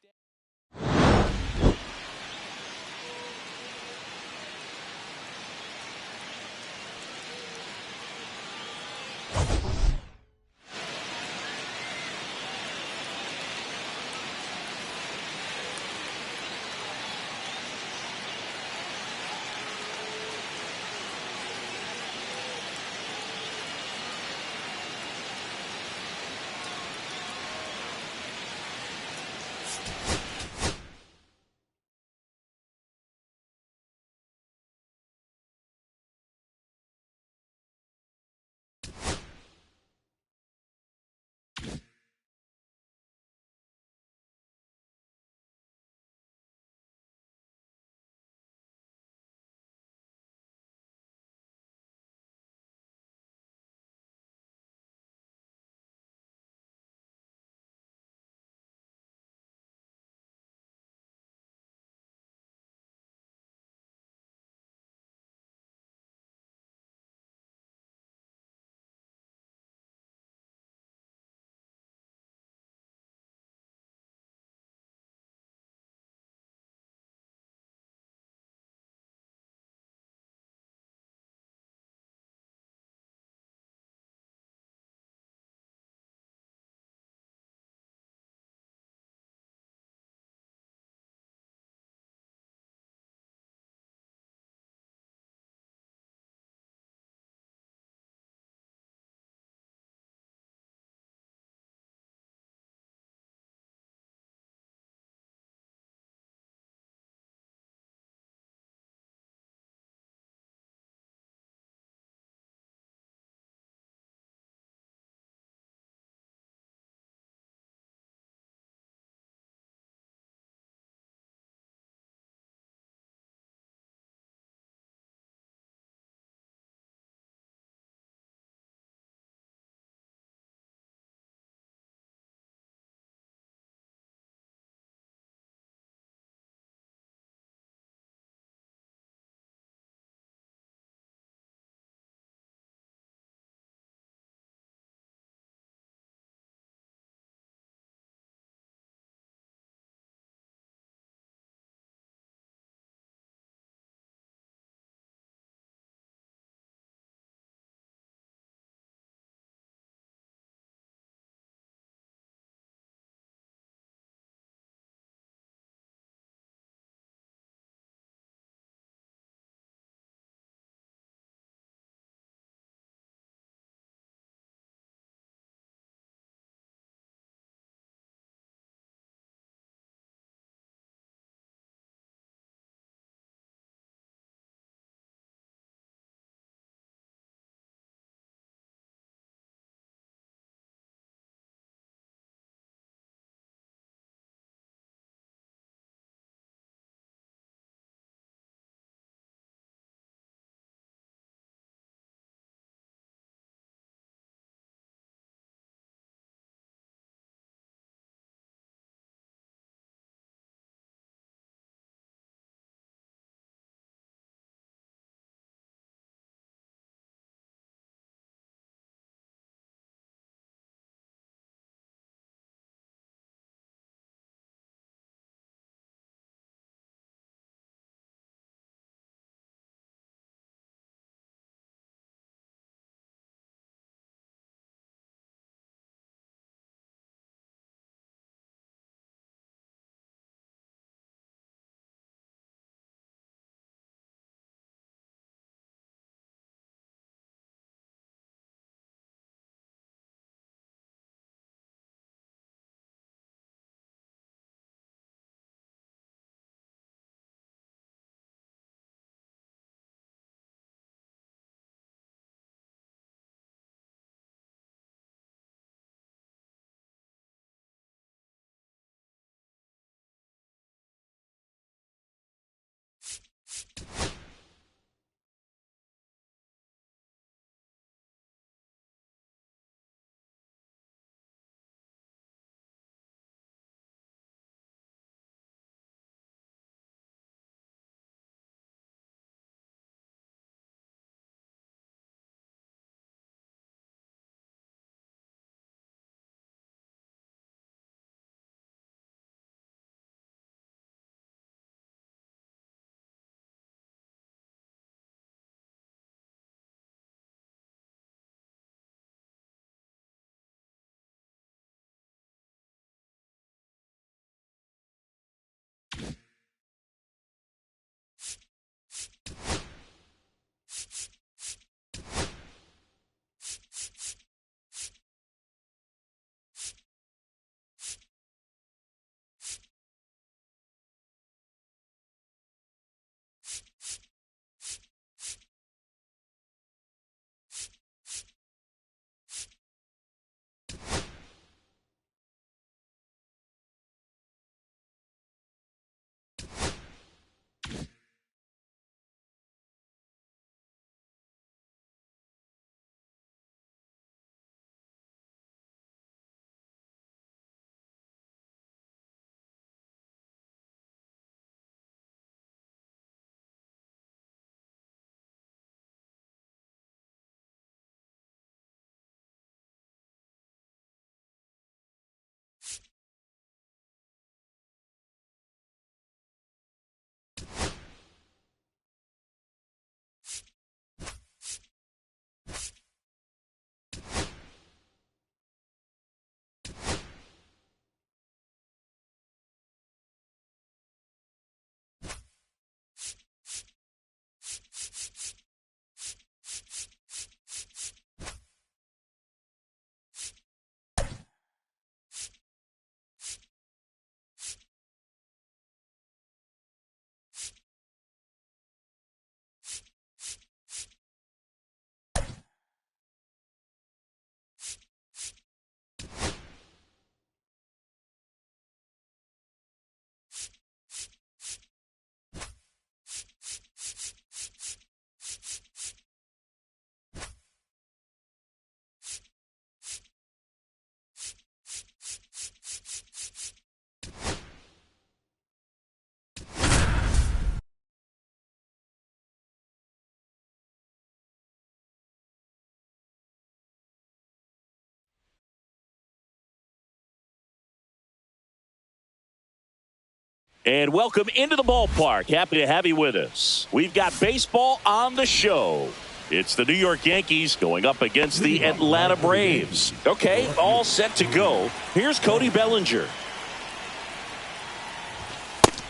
And welcome into the ballpark. Happy to have you with us. We've got baseball on the show. It's the New York Yankees going up against the Atlanta Braves. Okay, all set to go. Here's Cody Bellinger.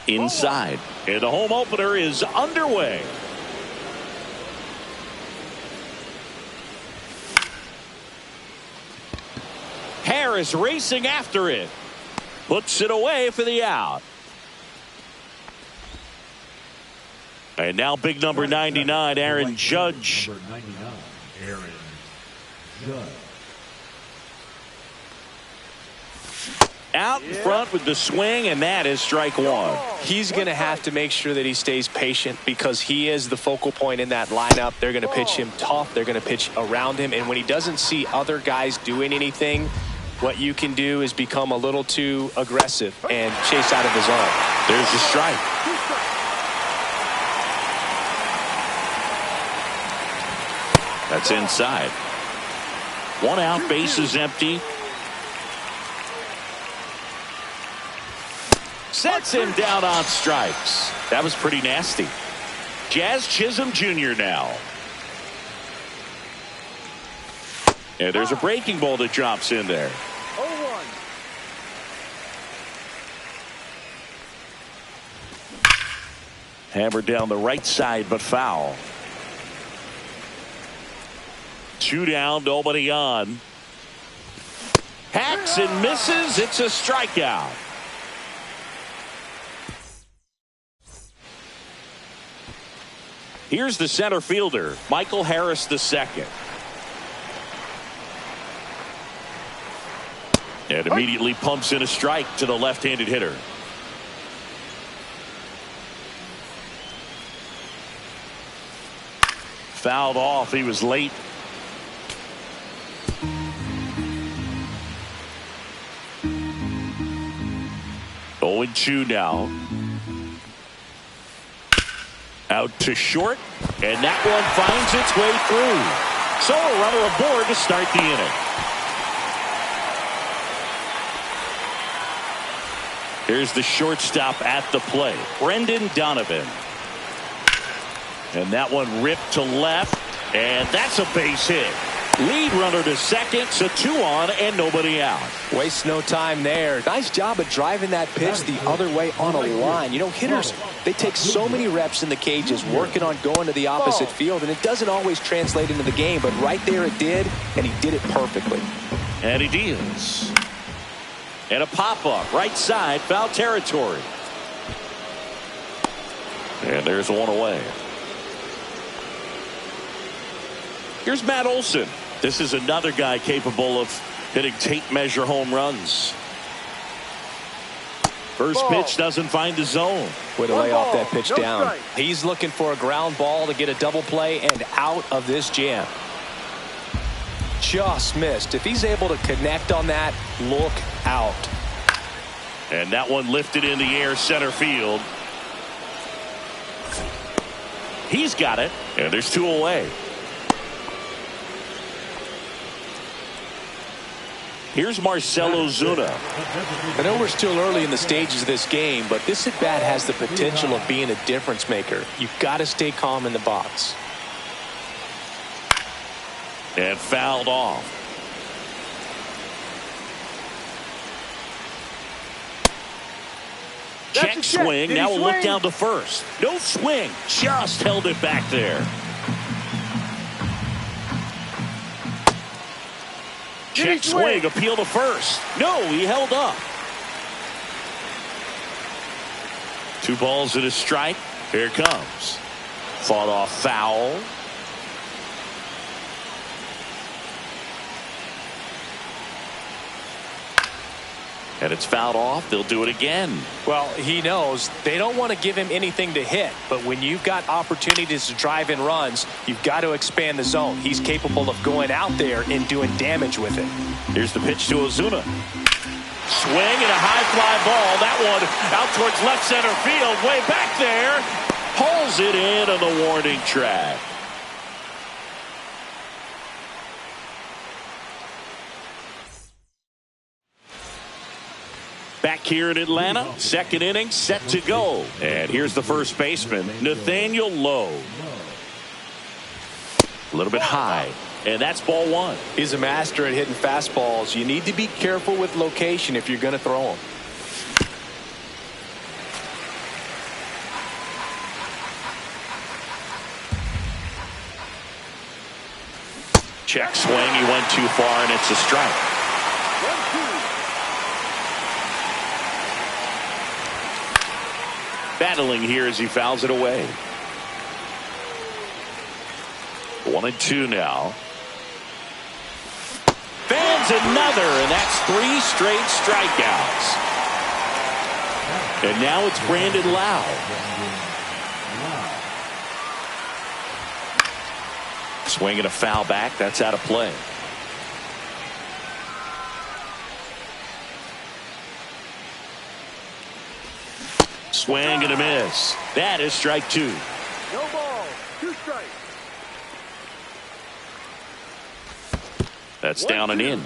Inside. And the home opener is underway. Harris racing after it. Puts it away for the out. And now big number 99, Aaron Judge. Number 99, Aaron Judge. Out in front with the swing, and that is strike one. He's going to have to make sure that he stays patient because he is the focal point in that lineup. They're going to pitch him tough. They're going to pitch around him. And when he doesn't see other guys doing anything, what you can do is become a little too aggressive and chase out of the zone. There's the strike. That's inside. One out, bases empty. Sets him down on strikes. That was pretty nasty. Jazz Chisholm Jr. now. And there's a breaking ball that drops in there. 0-1. Hammered down the right side, but foul. 2 down, nobody on. Hacks and misses. It's a strikeout. Here's the center fielder, Michael Harris II. And immediately pumps in a strike to the left-handed hitter. Fouled off. He was late. Going 2 now. Out to short, and that one finds its way through. So a runner aboard to start the inning. Here's the shortstop at the plate, Brendan Donovan. And that one ripped to left, and that's a base hit. Lead runner to second, so 2 on and nobody out. Waste no time there. Nice job of driving that pitch the other way on a line. You know, hitters, they take so many reps in the cages working on going to the opposite field, and it doesn't always translate into the game, but right there it did, and he did it perfectly. And he deals. And a pop-up, right side, foul territory. And there's one away. Here's Matt Olson. This is another guy capable of hitting tape measure home runs. First pitch doesn't find the zone. Way to lay off that pitch down. He's looking for a ground ball to get a double play and out of this jam. Just missed. If he's able to connect on that, look out. And that one lifted in the air center field. He's got it. And there's 2 away. Here's Marcell Ozuna. I know we're still early in the stages of this game, but this at-bat has the potential of being a difference maker. You've got to stay calm in the box. And fouled off. Check swing. Now we'll look down to first. No swing. Just held it back there. Check swing. Appeal to first. No, he held up. 2 balls and a strike. Here it comes. Fought off foul. And it's fouled off. They'll do it again. Well, he knows they don't want to give him anything to hit, but when you've got opportunities to drive in runs, you've got to expand the zone. He's capable of going out there and doing damage with it. Here's the pitch to Ozuna. Swing and a high fly ball. That one out towards left center field. Way back there. Pulls it in on the warning track. Back here in Atlanta, second inning set to go. And here's the first baseman, Nathaniel Lowe. A little bit high, and that's ball one. He's a master at hitting fastballs. You need to be careful with location if you're going to throw them. Check swing, he went too far, and it's a strike. 1-2. Battling here as he fouls it away. 1-2 now. Fans another, and that's 3 straight strikeouts. And now it's Brandon Lau. Swinging a foul back, that's out of play. Swing and a miss. That is strike 2. No ball. 2 strikes. That's down and in.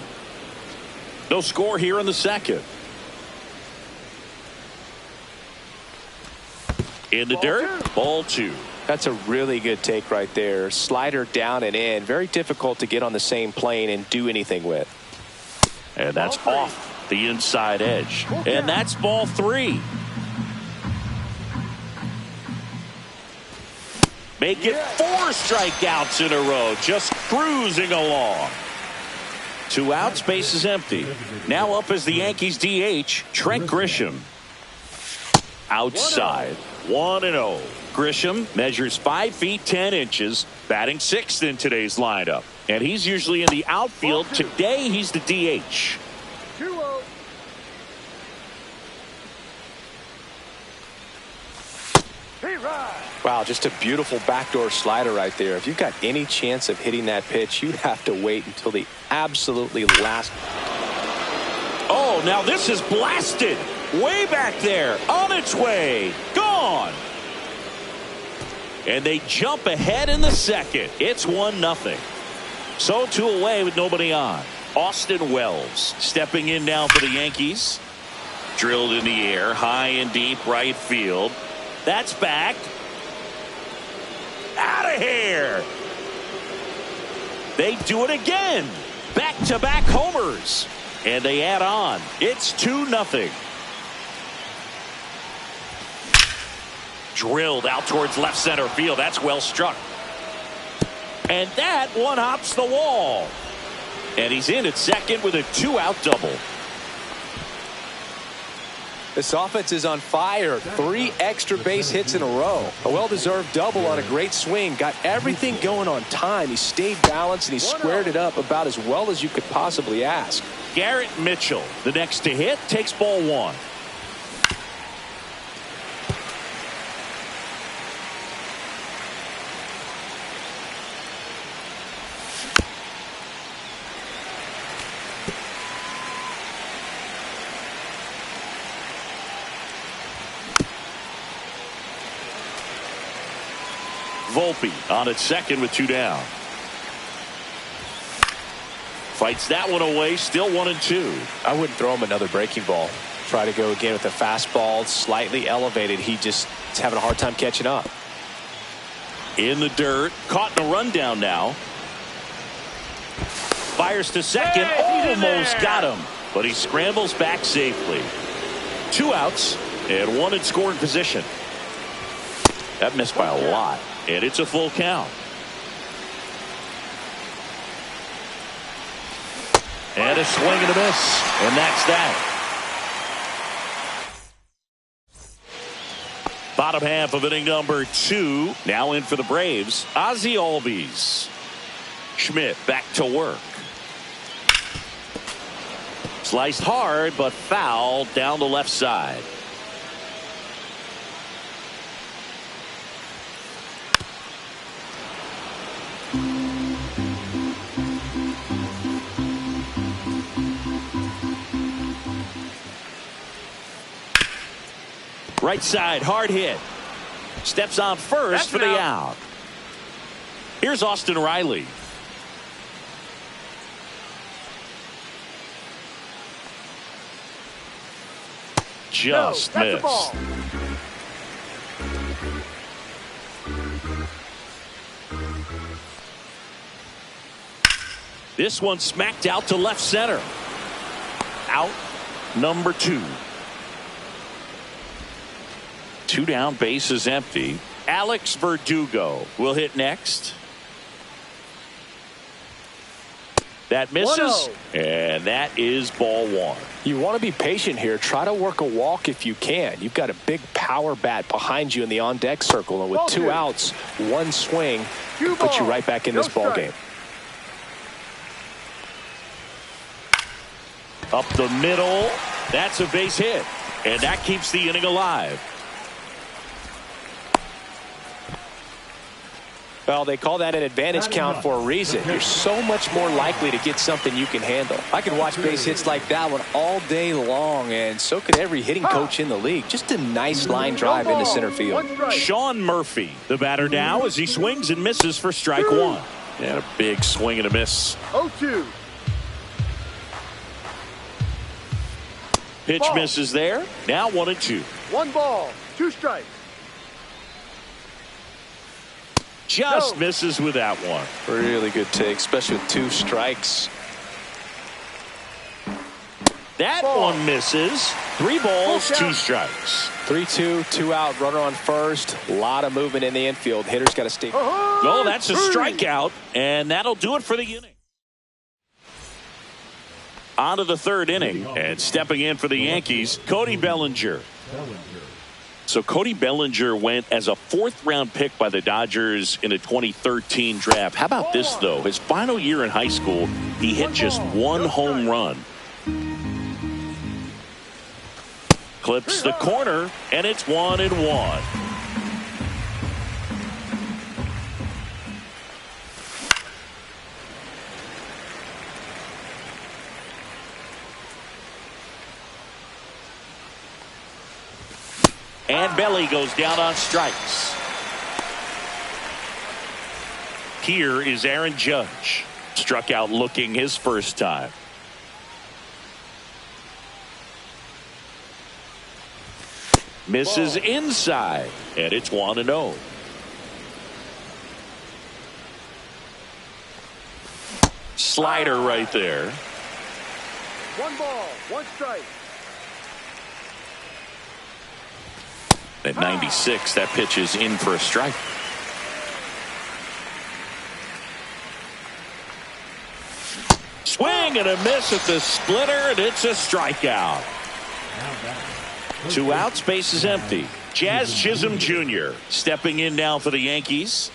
No score here in the second. In the dirt, ball 2. That's a really good take right there. Slider down and in. Very difficult to get on the same plane and do anything with. And that's off the inside edge. And that's ball 3. Make it 4 strikeouts in a row. Just cruising along. 2 outs, base is empty. Now up as the Yankees DH, Trent Grisham. Outside, 1-0. Grisham measures 5 feet 10 inches, batting 6th in today's lineup. And he's usually in the outfield. Today he's the DH. 2-0. Wow, just a beautiful backdoor slider right there. If you've got any chance of hitting that pitch, you have to wait until the absolutely last. Oh, now this is blasted. Way back there. On its way. Gone. And they jump ahead in the second. It's 1-0. So 2 away with nobody on. Austin Wells stepping in now for the Yankees. Drilled in the air, high and deep right field. That's back. Out of here. They do it again. Back-to-back homers. And they add on. It's 2-0. Drilled out towards left center field. That's well struck. And that one hops the wall. And he's in at second with a 2-out double. This offense is on fire. 3 extra base hits in a row. A well-deserved double on a great swing. Got everything going on time. He stayed balanced and he squared it up about as well as you could possibly ask. Garrett Mitchell, the next to hit, takes ball 1. Volpe on at second with 2 down. Fights that one away. Still 1-2. I wouldn't throw him another breaking ball. Try to go again with a fastball slightly elevated. He just is having a hard time catching up. In the dirt. Caught in a rundown now. Fires to second. Almost got him. But he scrambles back safely. 2 outs and 1 in scoring position. That missed by a lot. And it's a full count. And a swing and a miss. And that's that. Bottom half of inning number 2. Now in for the Braves. Ozzie Albies. Schmidt back to work. Sliced hard but foul down the left side. Right side, hard hit. Steps on first for the out. Here's Austin Riley. just that's a missed. ball. This one smacked out to left center. Out number 2. 2 down, base is empty. Alex Verdugo will hit next. That misses, 1-0. and that is ball 1. You want to be patient here. Try to work a walk if you can. You've got a big power bat behind you in the on-deck circle, and with Ball 2 2. outs, 1 swing Cue puts you ball. right back in No this ball strike. game. Up the middle, that's a base hit, and that keeps the inning alive. Well, they call that an advantage count for a reason. You're so much more likely to get something you can handle. I could watch base hits like that one all day long, and so could every hitting coach in the league. Just a nice line drive into center field. 1 strike. Sean Murphy, the batter now, as he swings and misses for strike 1. And a big swing and a miss. 0-2. Pitch Ball. misses there. Now 1-2. 1 ball, 2 strikes. Just No. misses with that one. Really good take, especially with 2 strikes. That Ball. one misses. 3 balls, Full 2 count. strikes. 3-2, 2 out, runner on first. A lot of movement in the infield. Hitter's got to stay. Well, that's a strikeout, and that'll do it for the inning. On to the 3rd inning, and stepping in for the Yankees, Cody Bellinger. So Cody Bellinger went as a 4th-round pick by the Dodgers in a 2013 draft. How about this, though? His final year in high school, he hit just 1 home run. Clips the corner, and it's 1-1. And Belly goes down on strikes. Here is Aaron Judge. Struck out looking his first time. Misses inside, and it's 1-0. Slider right there. 1 ball, 1 strike. At 96, that pitch is in for a strike. Swing and a miss at the splitter, and it's a strikeout. 2 outs, base is empty. Jazz Chisholm Jr. stepping in now for the Yankees.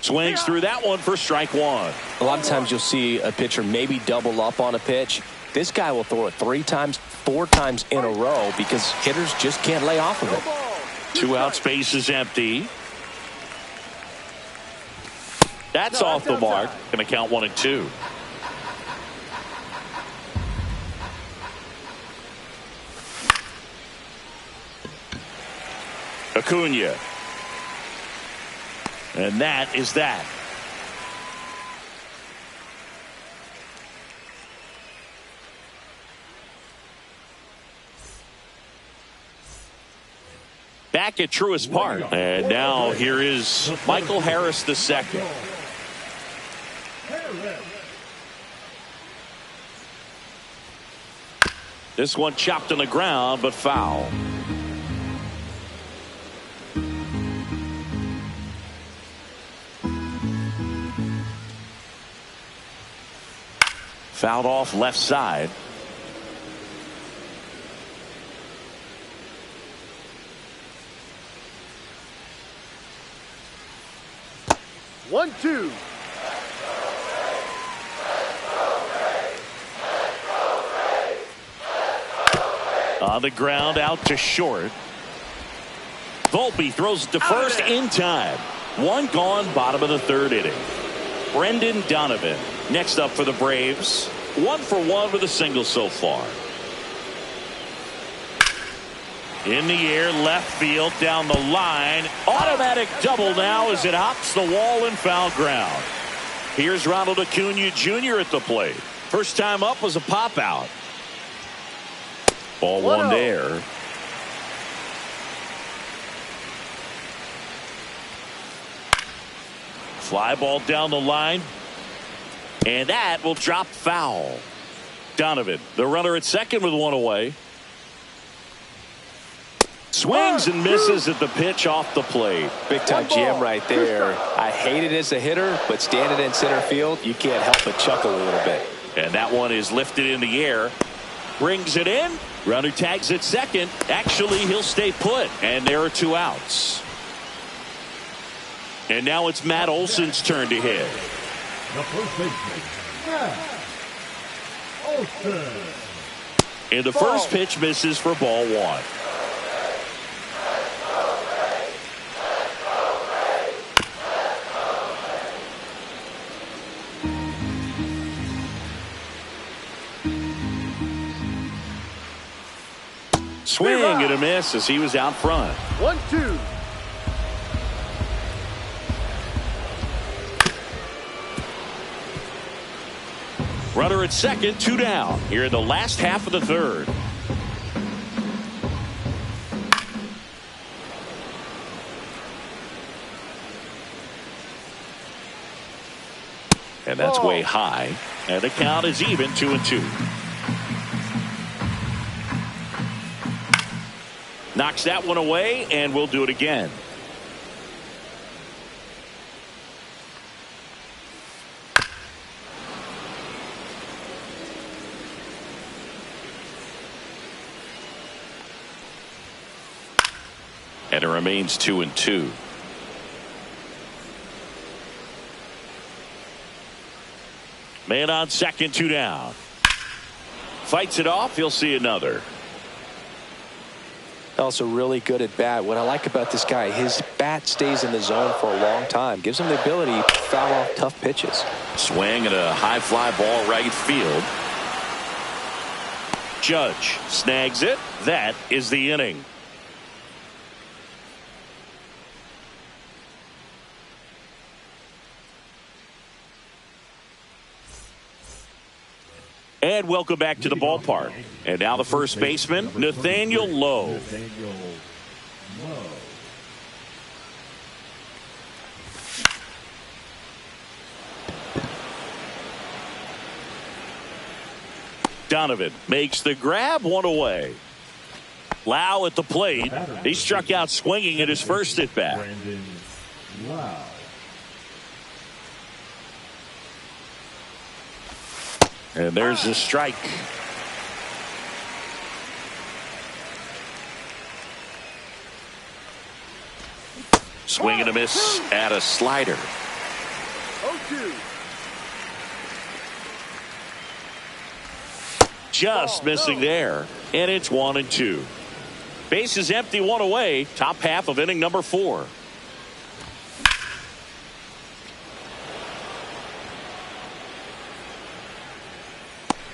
Swings through that one for strike 1. A lot of times you'll see a pitcher maybe double up on a pitch. This guy will throw it 3 times, 4 times in a row because hitters just can't lay off of No it. ball, 2 outs, base is empty. That's off the mark. Going to count 1 and 2. Acuna. And that is that. Back at Truist Park. And now here is Michael Harris II. This one chopped on the ground, but foul. Fouled off left side. One, two. On the ground, out to short. Volpe throws it to first in time. 1 gone, bottom of the 3rd inning. Brendan Donovan next up for the Braves. 1 for 1 with a single so far. In the air, left field, down the line. Automatic double now as it hops the wall and foul ground. Here's Ronald Acuna Jr. at the plate. First time up was a pop out. Ball one there. Fly ball down the line. And that will drop foul. Donovan, the runner at second with one away. Swings and misses at the pitch off the plate. Big time jam right there. I hate it as a hitter, but standing in center field, you can't help but chuckle a little bit. And that one is lifted in the air. Brings it in. Runner tags at second. Actually, he'll stay put. And there are 2 outs. And now it's Matt Olson's turn to hit. The first baseman, Matt Olson. And the first pitch misses for ball 1. Swing and a miss as he was out front. 1-2. Runner at second, 2 down here in the last half of the third. And that's way high. And the count is even, 2-2. Knocks that one away, and we'll do it again. And it remains 2-2. Man on second, 2 down. Fights it off. He'll see another. Also really good at bat. What I like about this guy, his bat stays in the zone for a long time. Gives him the ability to foul off tough pitches. Swing and a high fly ball right field. Judge snags it. That is the inning. And welcome back to the ballpark. And now the first baseman, Nathaniel Lowe. Donovan makes the grab, 1 away. Lau at the plate. He struck out swinging at his first at bat. And there's the strike. Swing and a miss at a slider. 0-2. Just missing there. And it's 1-2. Bases empty, 1 away. Top half of inning number 4.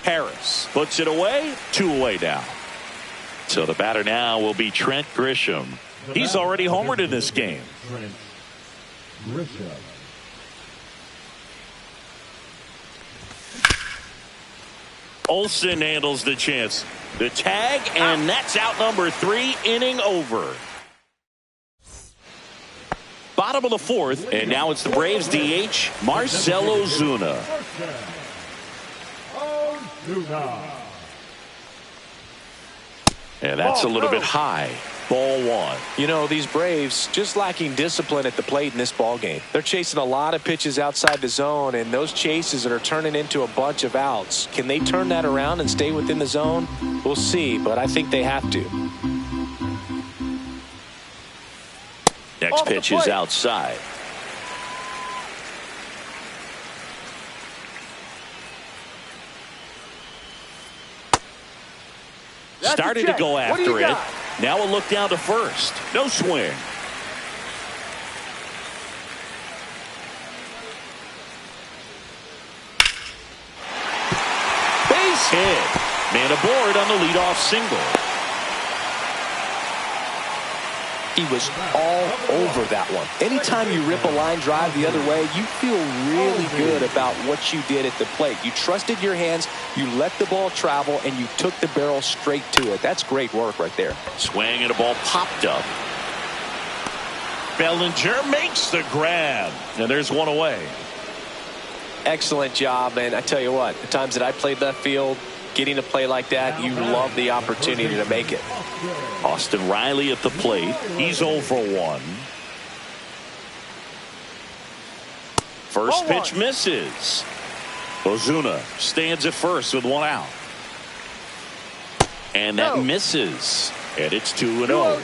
Harris puts it away, 2 away now. So the batter now will be Trent Grisham. He's already homered in this game. Olson handles the chance. The tag, and that's out number 3, inning over. Bottom of the 4th, and now it's the Braves DH, Marcell Ozuna. And that's a little bit high. Ball 1. You know, these Braves just lacking discipline at the plate in this ball game. They're chasing a lot of pitches outside the zone, and those chases that are turning into a bunch of outs. Can they turn that around and stay within the zone? We'll see, but I think they have to. Next pitch is outside. Started to go after it. Now a look down to first. No swing. Base hit. Man aboard on the leadoff single. He was all over that one. Anytime you rip a line drive the other way, you feel really good about what you did at the plate. You trusted your hands, you let the ball travel, and you took the barrel straight to it. That's great work right there. Swing and a ball popped up. Bellinger makes the grab. And there's one away. Excellent job, and I tell you what, the times that I played left field, getting a play like that, you love the opportunity to make it. Austin Riley at the plate. He's 0 for 1. First pitch misses. Ozuna stands at first with 1 out. And that misses. And it's 2-0.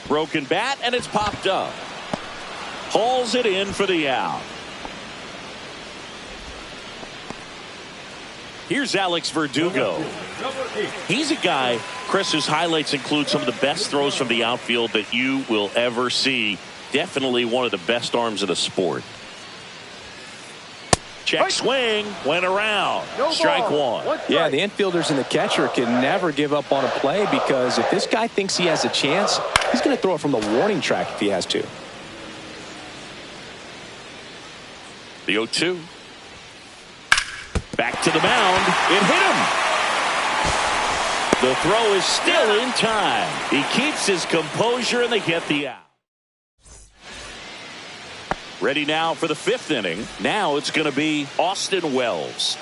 Broken bat, and it's popped up. Hauls it in for the out. Here's Alex Verdugo. He's a guy, Chris, whose highlights include some of the best throws from the outfield that you will ever see. Definitely one of the best arms of the sport. Check swing, went around. Strike one. Yeah, the infielders and the catcher can never give up on a play, because if this guy thinks he has a chance, he's going to throw it from the warning track if he has to. The 0-2. Back to the mound. It hit him. The throw is still in time. He keeps his composure, and they get the out. Ready now for the 5th inning. Now it's going to be Austin Wells.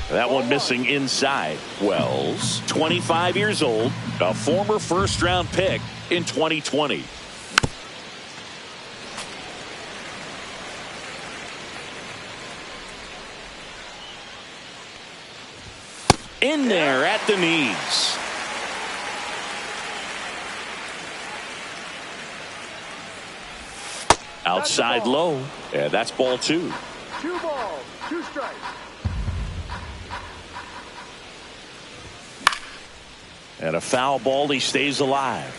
That one missing inside. Wells, 25 years old, a former first-round pick in 2020. In there at the knees. Outside low. And that's ball 2. 2 balls, 2 strikes. And a foul ball. He stays alive.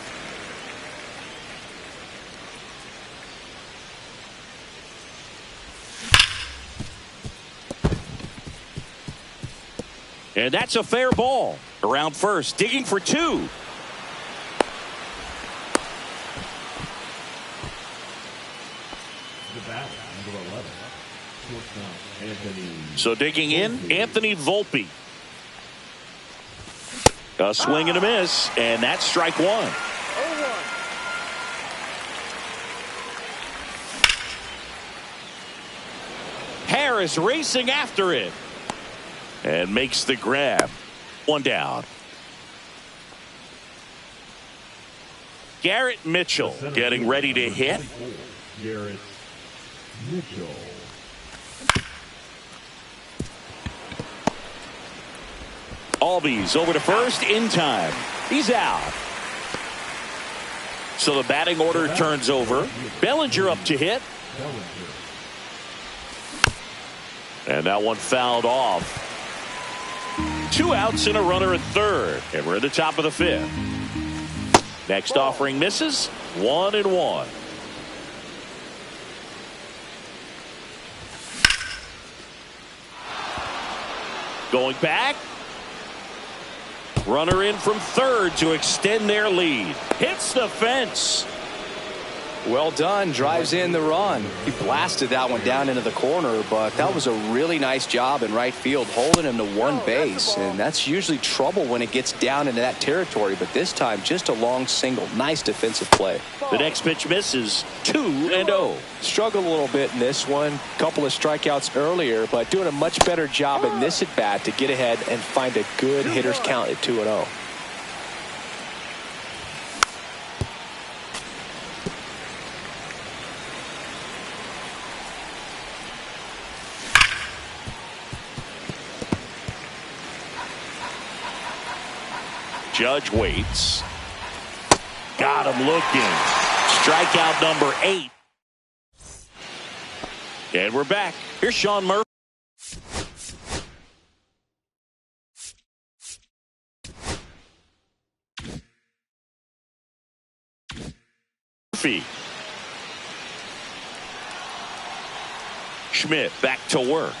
And that's a fair ball. Around first, digging for 2. So digging in, Anthony Volpe. A swing and a miss, and that's strike 1. 0-1. Harris racing after it. And makes the grab. 1 down. Garrett Mitchell getting ready to hit. Garrett Mitchell. Albies over to first in time. He's out. So the batting order turns over. Bellinger up to hit. And that one fouled off. 2 outs and a runner at third. And we're at the top of the 5th. Next offering misses. 1-1. Going back. Runner in from third to extend their lead. Hits the fence. Well done. Drives in the run. He blasted that one down into the corner, but that was a really nice job in right field, holding him to 1 base. And that's usually trouble when it gets down into that territory, but this time just a long single. Nice defensive play. The next pitch misses. 2-0. Struggled a little bit in this one. Couple of strikeouts earlier, but doing a much better job in this at bat to get ahead and find a good hitter's count at 2-0. Judge waits. Got him looking. Strikeout number 8. And we're back. Here's Sean Murphy. Schmidt back to work.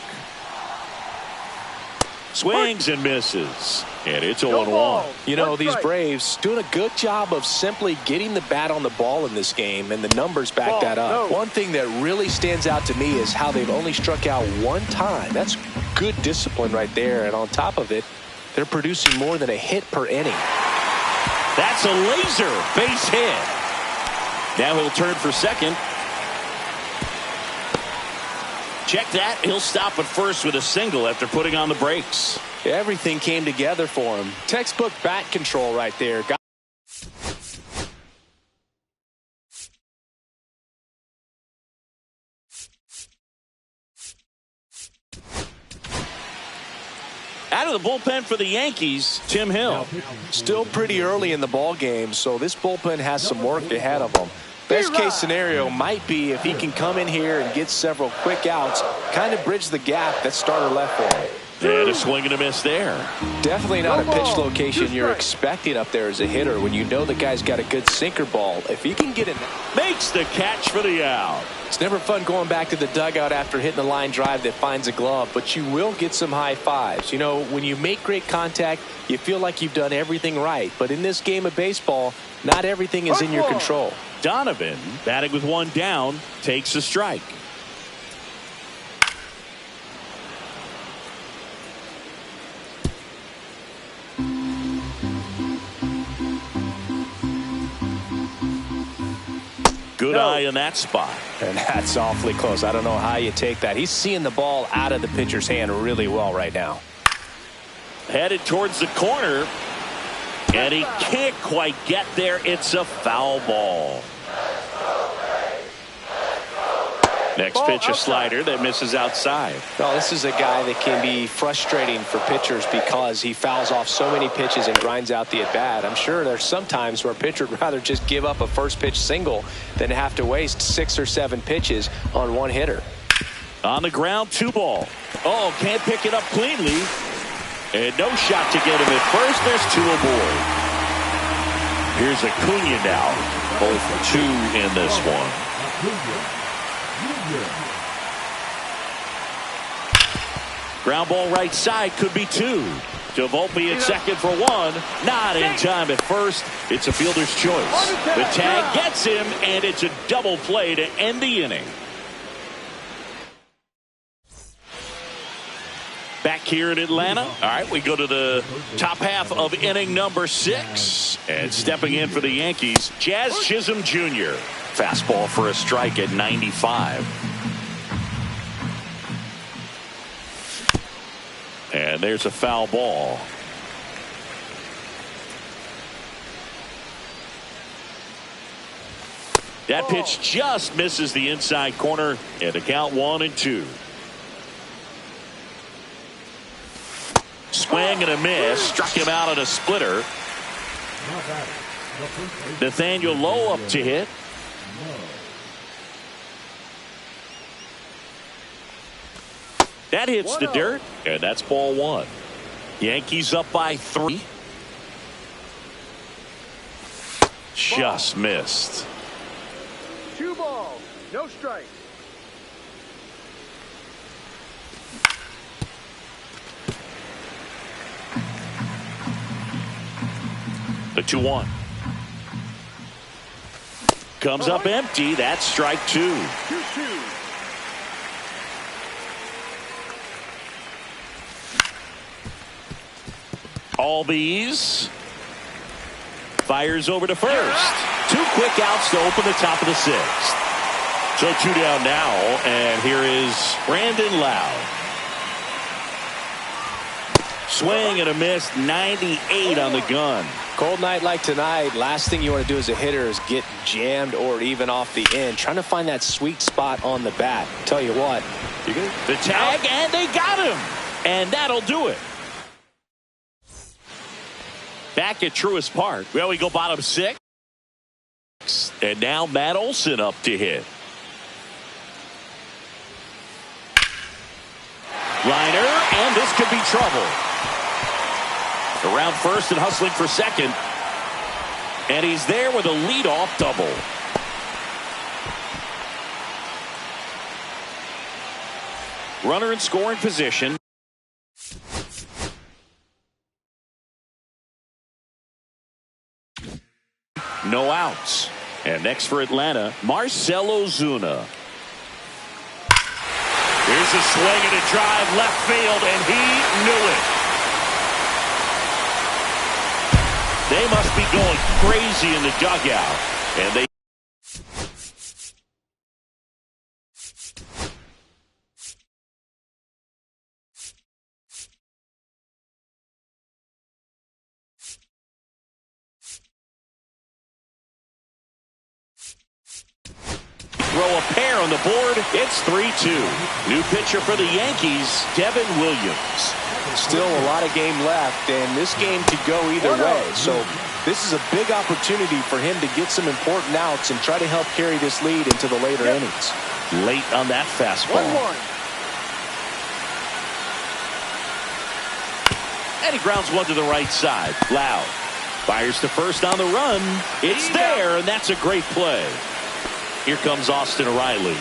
Swings and misses. And it's No 0-1. ball. You know, One these strike. Braves doing a good job of simply getting the bat on the ball in this game, and the numbers back Ball, that up. no. One thing that really stands out to me is how they've only struck out one time. That's good discipline right there, and on top of it, they're producing more than a hit per inning. That's a laser base hit. Now he'll turn for second. Check that. He'll stop at first with a single after putting on the brakes. Everything came together for him. Textbook bat control right there. Out of the bullpen for the Yankees, Tim Hill. Still pretty early in the ball game, so this bullpen has some work ahead of them. Best case scenario might be if he can come in here and get several quick outs, kind of bridge the gap that starter left for him. And a swing and a miss there. Definitely not a pitch ball. location Two you're strikes. expecting up there as a hitter when you know the guy's got a good sinker ball. If he can get it, Makes the catch for the out. it's never fun going back to the dugout after hitting a line drive that finds a glove, but you will get some high fives. You know, when you make great contact, you feel like you've done everything right. But in this game of baseball, not everything is in your control. Donovan, batting with one down, takes a strike. Good eye in that spot. And that's awfully close. I don't know how you take that. He's seeing the ball out of the pitcher's hand really well right now. Headed towards the corner. And he can't quite get there. It's a foul ball. Next Ball pitch, a outside. slider that misses outside. Well, this is a guy that can be frustrating for pitchers because he fouls off so many pitches and grinds out the at-bat. I'm sure there's some times where a pitcher would rather just give up a first pitch single than have to waste 6 or 7 pitches on one hitter. On the ground, 2 ball. Oh, can't pick it up cleanly. And no shot to get him at first. There's 2 aboard. Here's Acuna now. 0 for 2 in this one. Ground ball right side, could be 2. To Volpe at second for 1. Not in time at first. It's a fielder's choice. The tag gets him, and it's a double play to end the inning. Back here in Atlanta. All right, we go to the top half of inning number 6. And stepping in for the Yankees, Jazz Chisholm Jr. Fastball for a strike at 95. And there's a foul ball. That pitch just misses the inside corner, and the count 1-2. Swing and a miss. Struck him out on a splitter. Nathaniel Lowe up to hit. That hits the dirt, and that's ball 1. Yankees up by 3. Just missed. 2 balls. No strike. The 2-1. Comes up empty. That's strike 2. 2-2. Albies fires over to first. 2 quick outs to open the top of the 6th. So 2 down now, and here is Brandon Lowe. Swing and a miss, 98 on the gun. Cold night like tonight, last thing you want to do as a hitter is get jammed or even off the end. Trying to find that sweet spot on the bat. Tell you what, you're gonna The tag, and they got him. And that'll do it. Back at Truist Park. Well, we go bottom 6. And now Matt Olson up to hit. Liner, and this could be trouble. Around first and hustling for second. And he's there with a leadoff double. Runner in scoring position. no outs. And next for Atlanta, Marcell Ozuna. Here's a swing and a drive left field, and he knew it. They must be going crazy in the dugout. And they throw a pair on the board. It's 3-2. New pitcher for the Yankees, Devin Williams. Still a lot of game left, and this game could go either way. So this is a big opportunity for him to get some important outs and try to help carry this lead into the later innings. Late on that fastball. 1-1. And he grounds one to the right side. Loud fires to first on the run. It's there, and that's a great play. Here comes Austin Riley.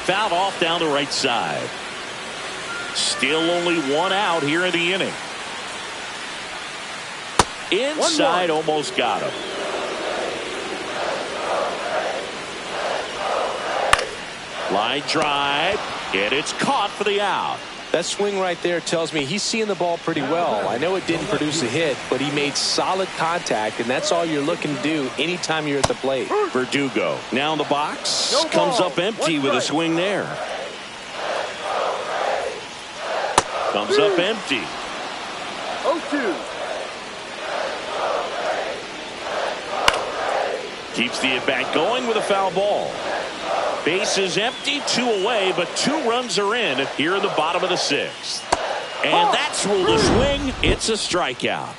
Fouled off down the right side. Still only one out here in the inning. Inside, almost got him. Line drive, and it's caught for the out. That swing right there tells me he's seeing the ball pretty well. I know it didn't produce a hit, but he made solid contact, and that's all you're looking to do anytime you're at the plate. Verdugo now in the box. Comes up empty with a swing there. Comes up empty. 0-2. Keeps the at-bat going with a foul ball. Base is empty, 2 away, but 2 runs are in here in the bottom of the 6th. And that's ruled a swing. It's a strikeout.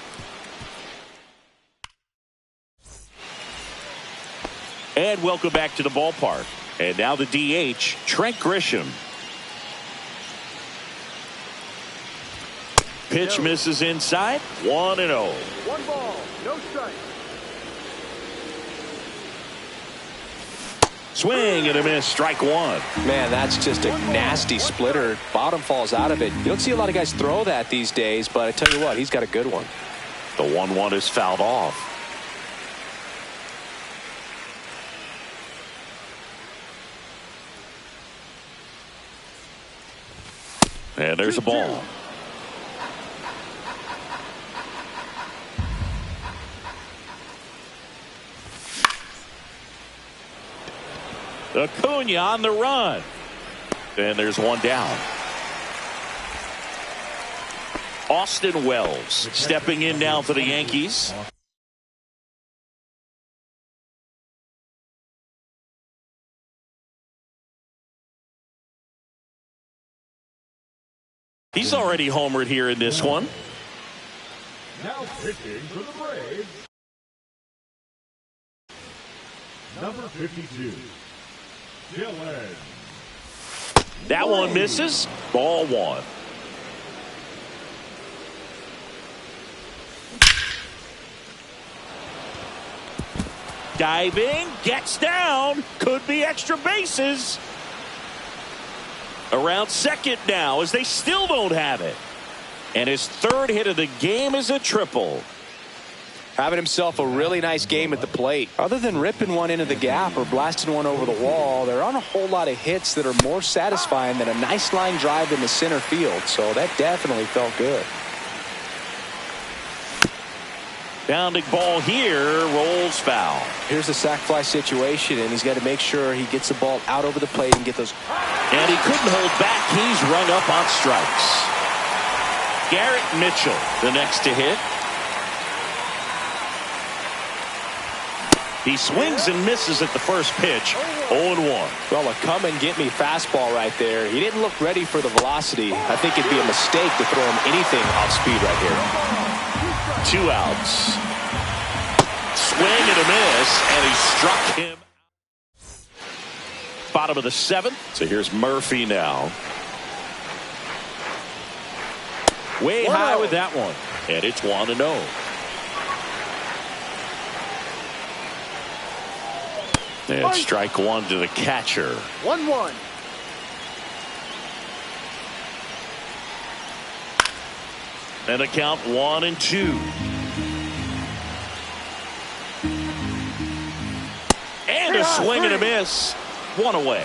And welcome back to the ballpark. And now the DH, Trent Grisham. Pitch misses inside, 1-0. 1 ball, no strike. Swing and a miss, strike 1. Man, that's just a nasty splitter. Bottom falls out of it. You don't see a lot of guys throw that these days, but I tell you what, he's got a good one. The 1-1 is fouled off. And there's a ball. Acuna on the run. And there's one down. Austin Wells stepping in now for the Yankees. He's already homered here in this one. Now pitching for the Braves, number 52, Dylan. That one misses. Ball 1. Diving, gets down, could be extra bases. Around second now as they still don't have it. And his 3rd hit of the game is a triple. Having himself a really nice game at the plate. Other than ripping one into the gap or blasting one over the wall, there aren't a whole lot of hits that are more satisfying than a nice line drive in the center field. So that definitely felt good. Bounding ball here, rolls foul. Here's a sac fly situation, and he's got to make sure he gets the ball out over the plate and get those. And he couldn't hold back. He's rung up on strikes. Garrett Mitchell, the next to hit. He swings and misses at the first pitch. 0-1. Well, a come and get me fastball right there. He didn't look ready for the velocity. I think it'd be a mistake to throw him anything off speed right here. 2 outs. Swing and a miss, and he struck him. Bottom of the 7th. So here's Murphy now. Way high with that one. And it's 1-0. And strike 1 to the catcher. 1-1. And a count 1-2. And a swing and a miss. One away.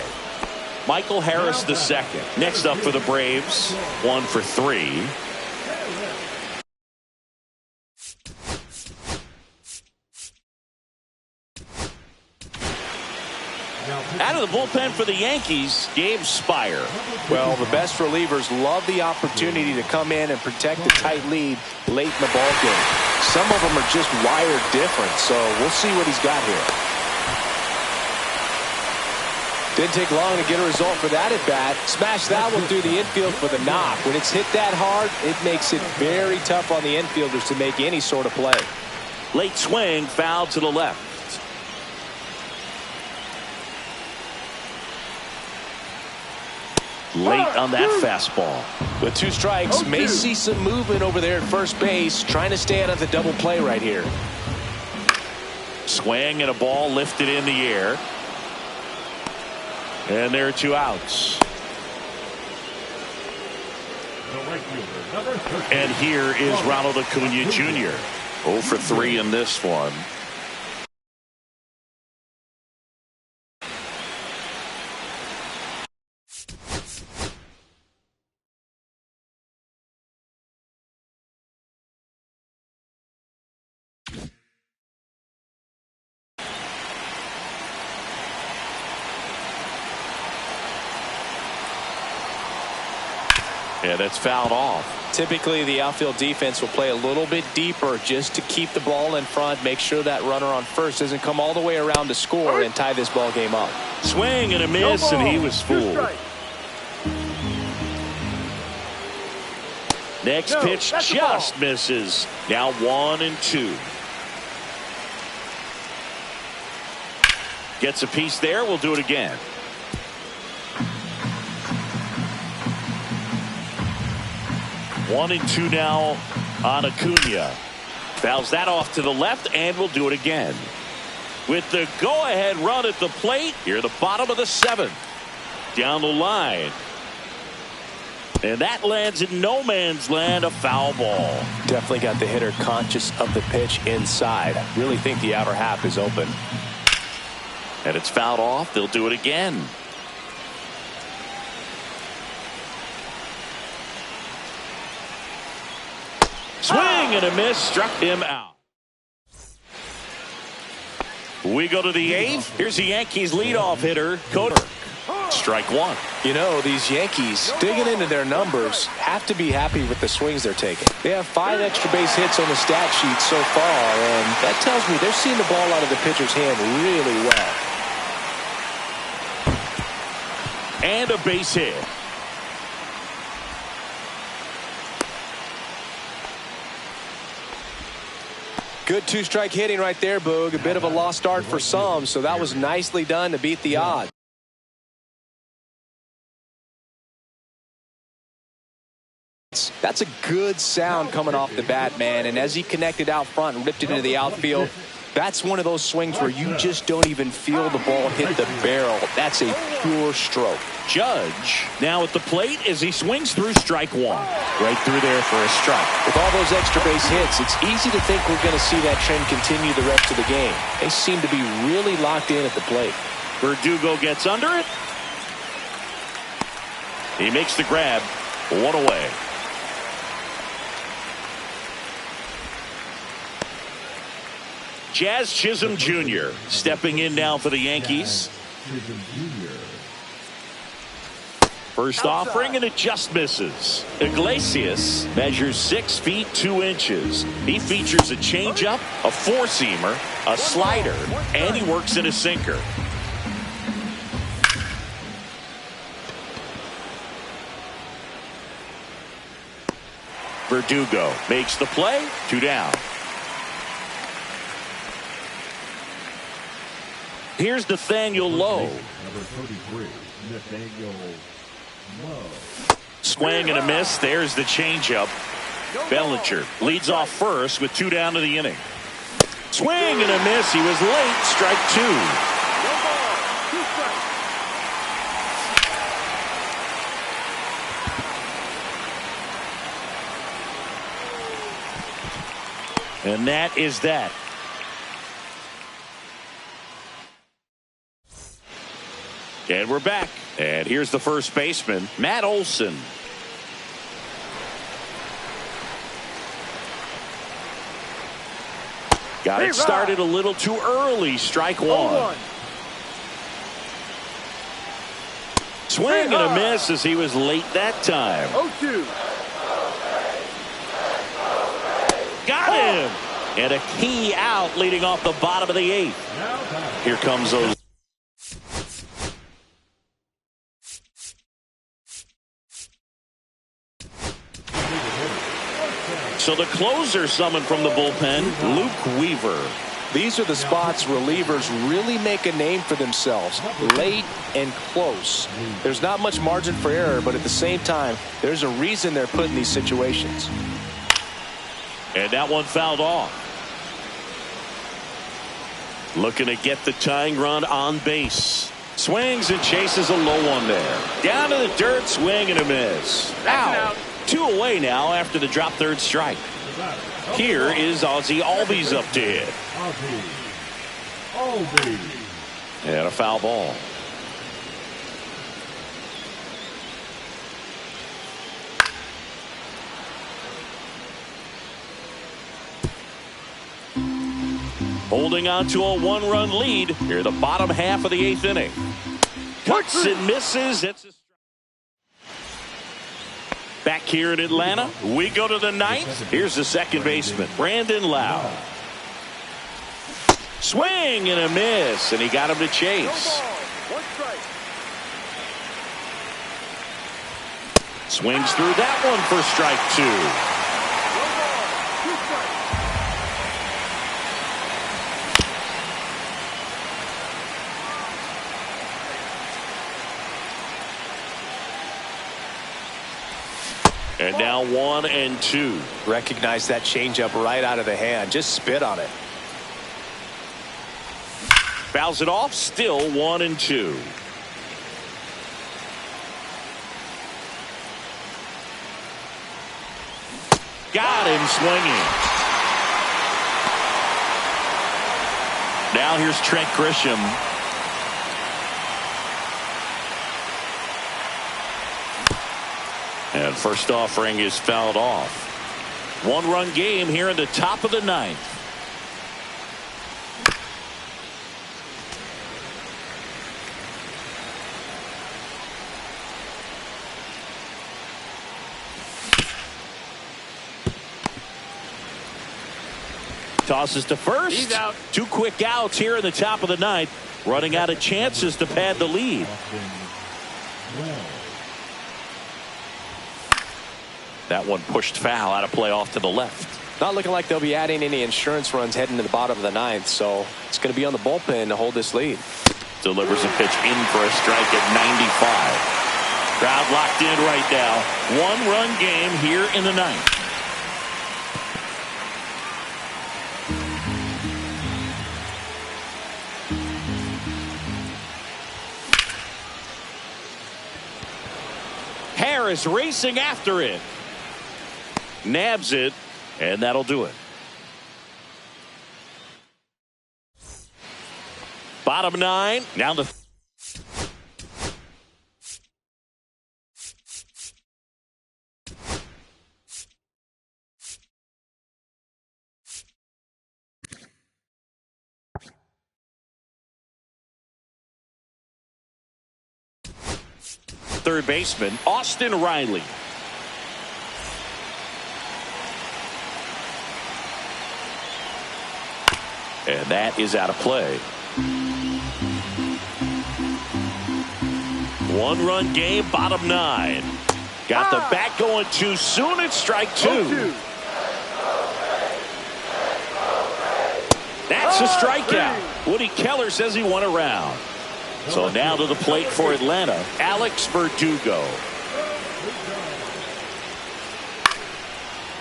Michael Harris the second. Next up for the Braves, 1 for 3. Out of the bullpen for the Yankees, Gabe Spire. Well, the best relievers love the opportunity to come in and protect a tight lead late in the ball game. Some of them are just wired different, so we'll see what he's got here. Didn't take long to get a result for that at bat. Smash that one through the infield for the knock. When it's hit that hard, it makes it very tough on the infielders to make any sort of play. Late swing, foul to the left. Late on that fastball. With 2 strikes, may see some movement over there at first base, trying to stay out of the double play right here. Swing and a ball lifted in the air. And there are 2 outs. And here is Ronald Acuna Jr. 0 for 3 in this one. Yeah, that's fouled off. Typically, the outfield defense will play a little bit deeper just to keep the ball in front, make sure that runner on first doesn't come all the way around to score and tie this ball game up. Swing and a miss, and he was fooled. Next pitch just misses. Now 1-2. Gets a piece there. We'll do it again. One and two now on Acuna. Fouls that off to the left, and we'll do it again. With the go-ahead run at the plate, here the bottom of the 7th. Down the line. And that lands in no man's land, a foul ball. Definitely got the hitter conscious of the pitch inside. Really think the outer half is open. And it's fouled off. They'll do it again. Swing and a miss, struck him out. We go to the 8th. Here's the Yankees leadoff hitter, Coder. Strike 1. You know, these Yankees, digging into their numbers, have to be happy with the swings they're taking. They have 5 extra base hits on the stat sheet so far, and that tells me they're seeing the ball out of the pitcher's hand really well. And a base hit. Good 2-strike hitting right there, Boog. A bit of a lost start for some, so that was nicely done to beat the odds. That's a good sound coming off the bat, man. And as he connected out front and ripped it into the outfield, that's one of those swings where you just don't even feel the ball hit the barrel. That's a pure stroke. Judge now at the plate as he swings through strike 1. Right through there for a strike. With all those extra base hits, it's easy to think we're going to see that trend continue the rest of the game. They seem to be really locked in at the plate. Verdugo gets under it. He makes the grab. 1 away. Jazz Chisholm Jr. stepping in now for the Yankees. First offering, and it just misses. Iglesias measures 6 feet 2 inches. He features a changeup, a 4-seamer, a slider, and he works in a sinker. Verdugo makes the play. 2 down. Here's Nathaniel Lowe. Number 33, Nathaniel Lowe. Swing and a miss. There's the changeup. Bellinger leads off first with 2 down to the inning. Swing and a miss. He was late. Strike 2. And that is that. And we're back. And here's the first baseman, Matt Olson. Got it started a little too early. Strike one. Swing and a miss as he was late that time. 0-2. Got him. And a key out leading off the bottom of the eighth. Here comes those. So the closer summoned from the bullpen, Luke Weaver. These are the spots relievers really make a name for themselves. Late and close. There's not much margin for error, but at the same time, there's a reason they're put in these situations. And that one fouled off. Looking to get the tying run on base. Swings and chases a low one there. Down to the dirt, swing and a miss. Out. 2 away now after the drop third strike. Here is Ozzie Albies up to hit. And a foul ball. Holding on to a 1-run lead here, the bottom half of the 8th inning. Cuts and misses. It's a back here in Atlanta, we go to the 9th. Here's the second baseman, Brandon Lau. Swing and a miss, and he got him to chase. Swings through that one for strike 2. And now 1-2. Recognize that changeup right out of the hand. Just spit on it. Fouls it off. Still 1-2. Got him swinging. Now here's Trent Grisham. And first offering is fouled off. 1-run game here in the top of the 9th. Tosses to first. He's out. 2 quick outs here in the top of the 9th. Running out of chances to pad the lead. That one pushed foul out of play off to the left. Not looking like they'll be adding any insurance runs heading to the bottom of the 9th, so it's going to be on the bullpen to hold this lead. Delivers a pitch in for a strike at 95. Crowd locked in right now. 1-run game here in the 9th. Harris racing after it. Nabs it, and that'll do it. Bottom 9, down to third baseman, Austin Riley. And that is out of play. 1-run game, bottom 9. Got the bat going too soon. It's strike 2. 0-2. That's a strikeout. Woody Keller says he won a round. So now to the plate for Atlanta, Alex Verdugo.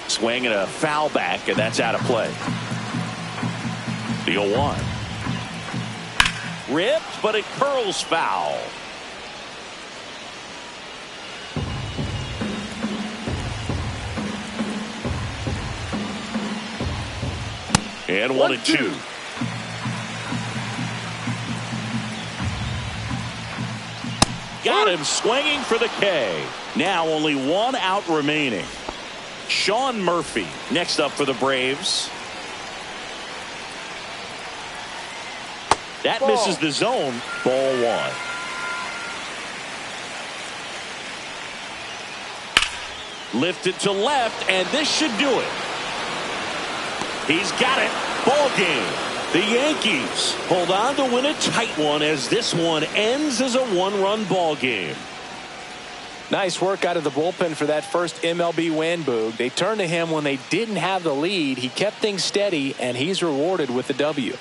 Swing and a foul back, and that's out of play. The 0-1. Ripped, but it curls foul. And 1-2. Got him swinging for the K. Now only one out remaining. Sean Murphy next up for the Braves. That misses the zone. Ball 1. Lifted to left, and this should do it. He's got it. Ball game. The Yankees hold on to win a tight one as this one ends as a one-run ball game. Nice work out of the bullpen for that first MLB win, Boog. They turned to him when they didn't have the lead. He kept things steady, and he's rewarded with the W.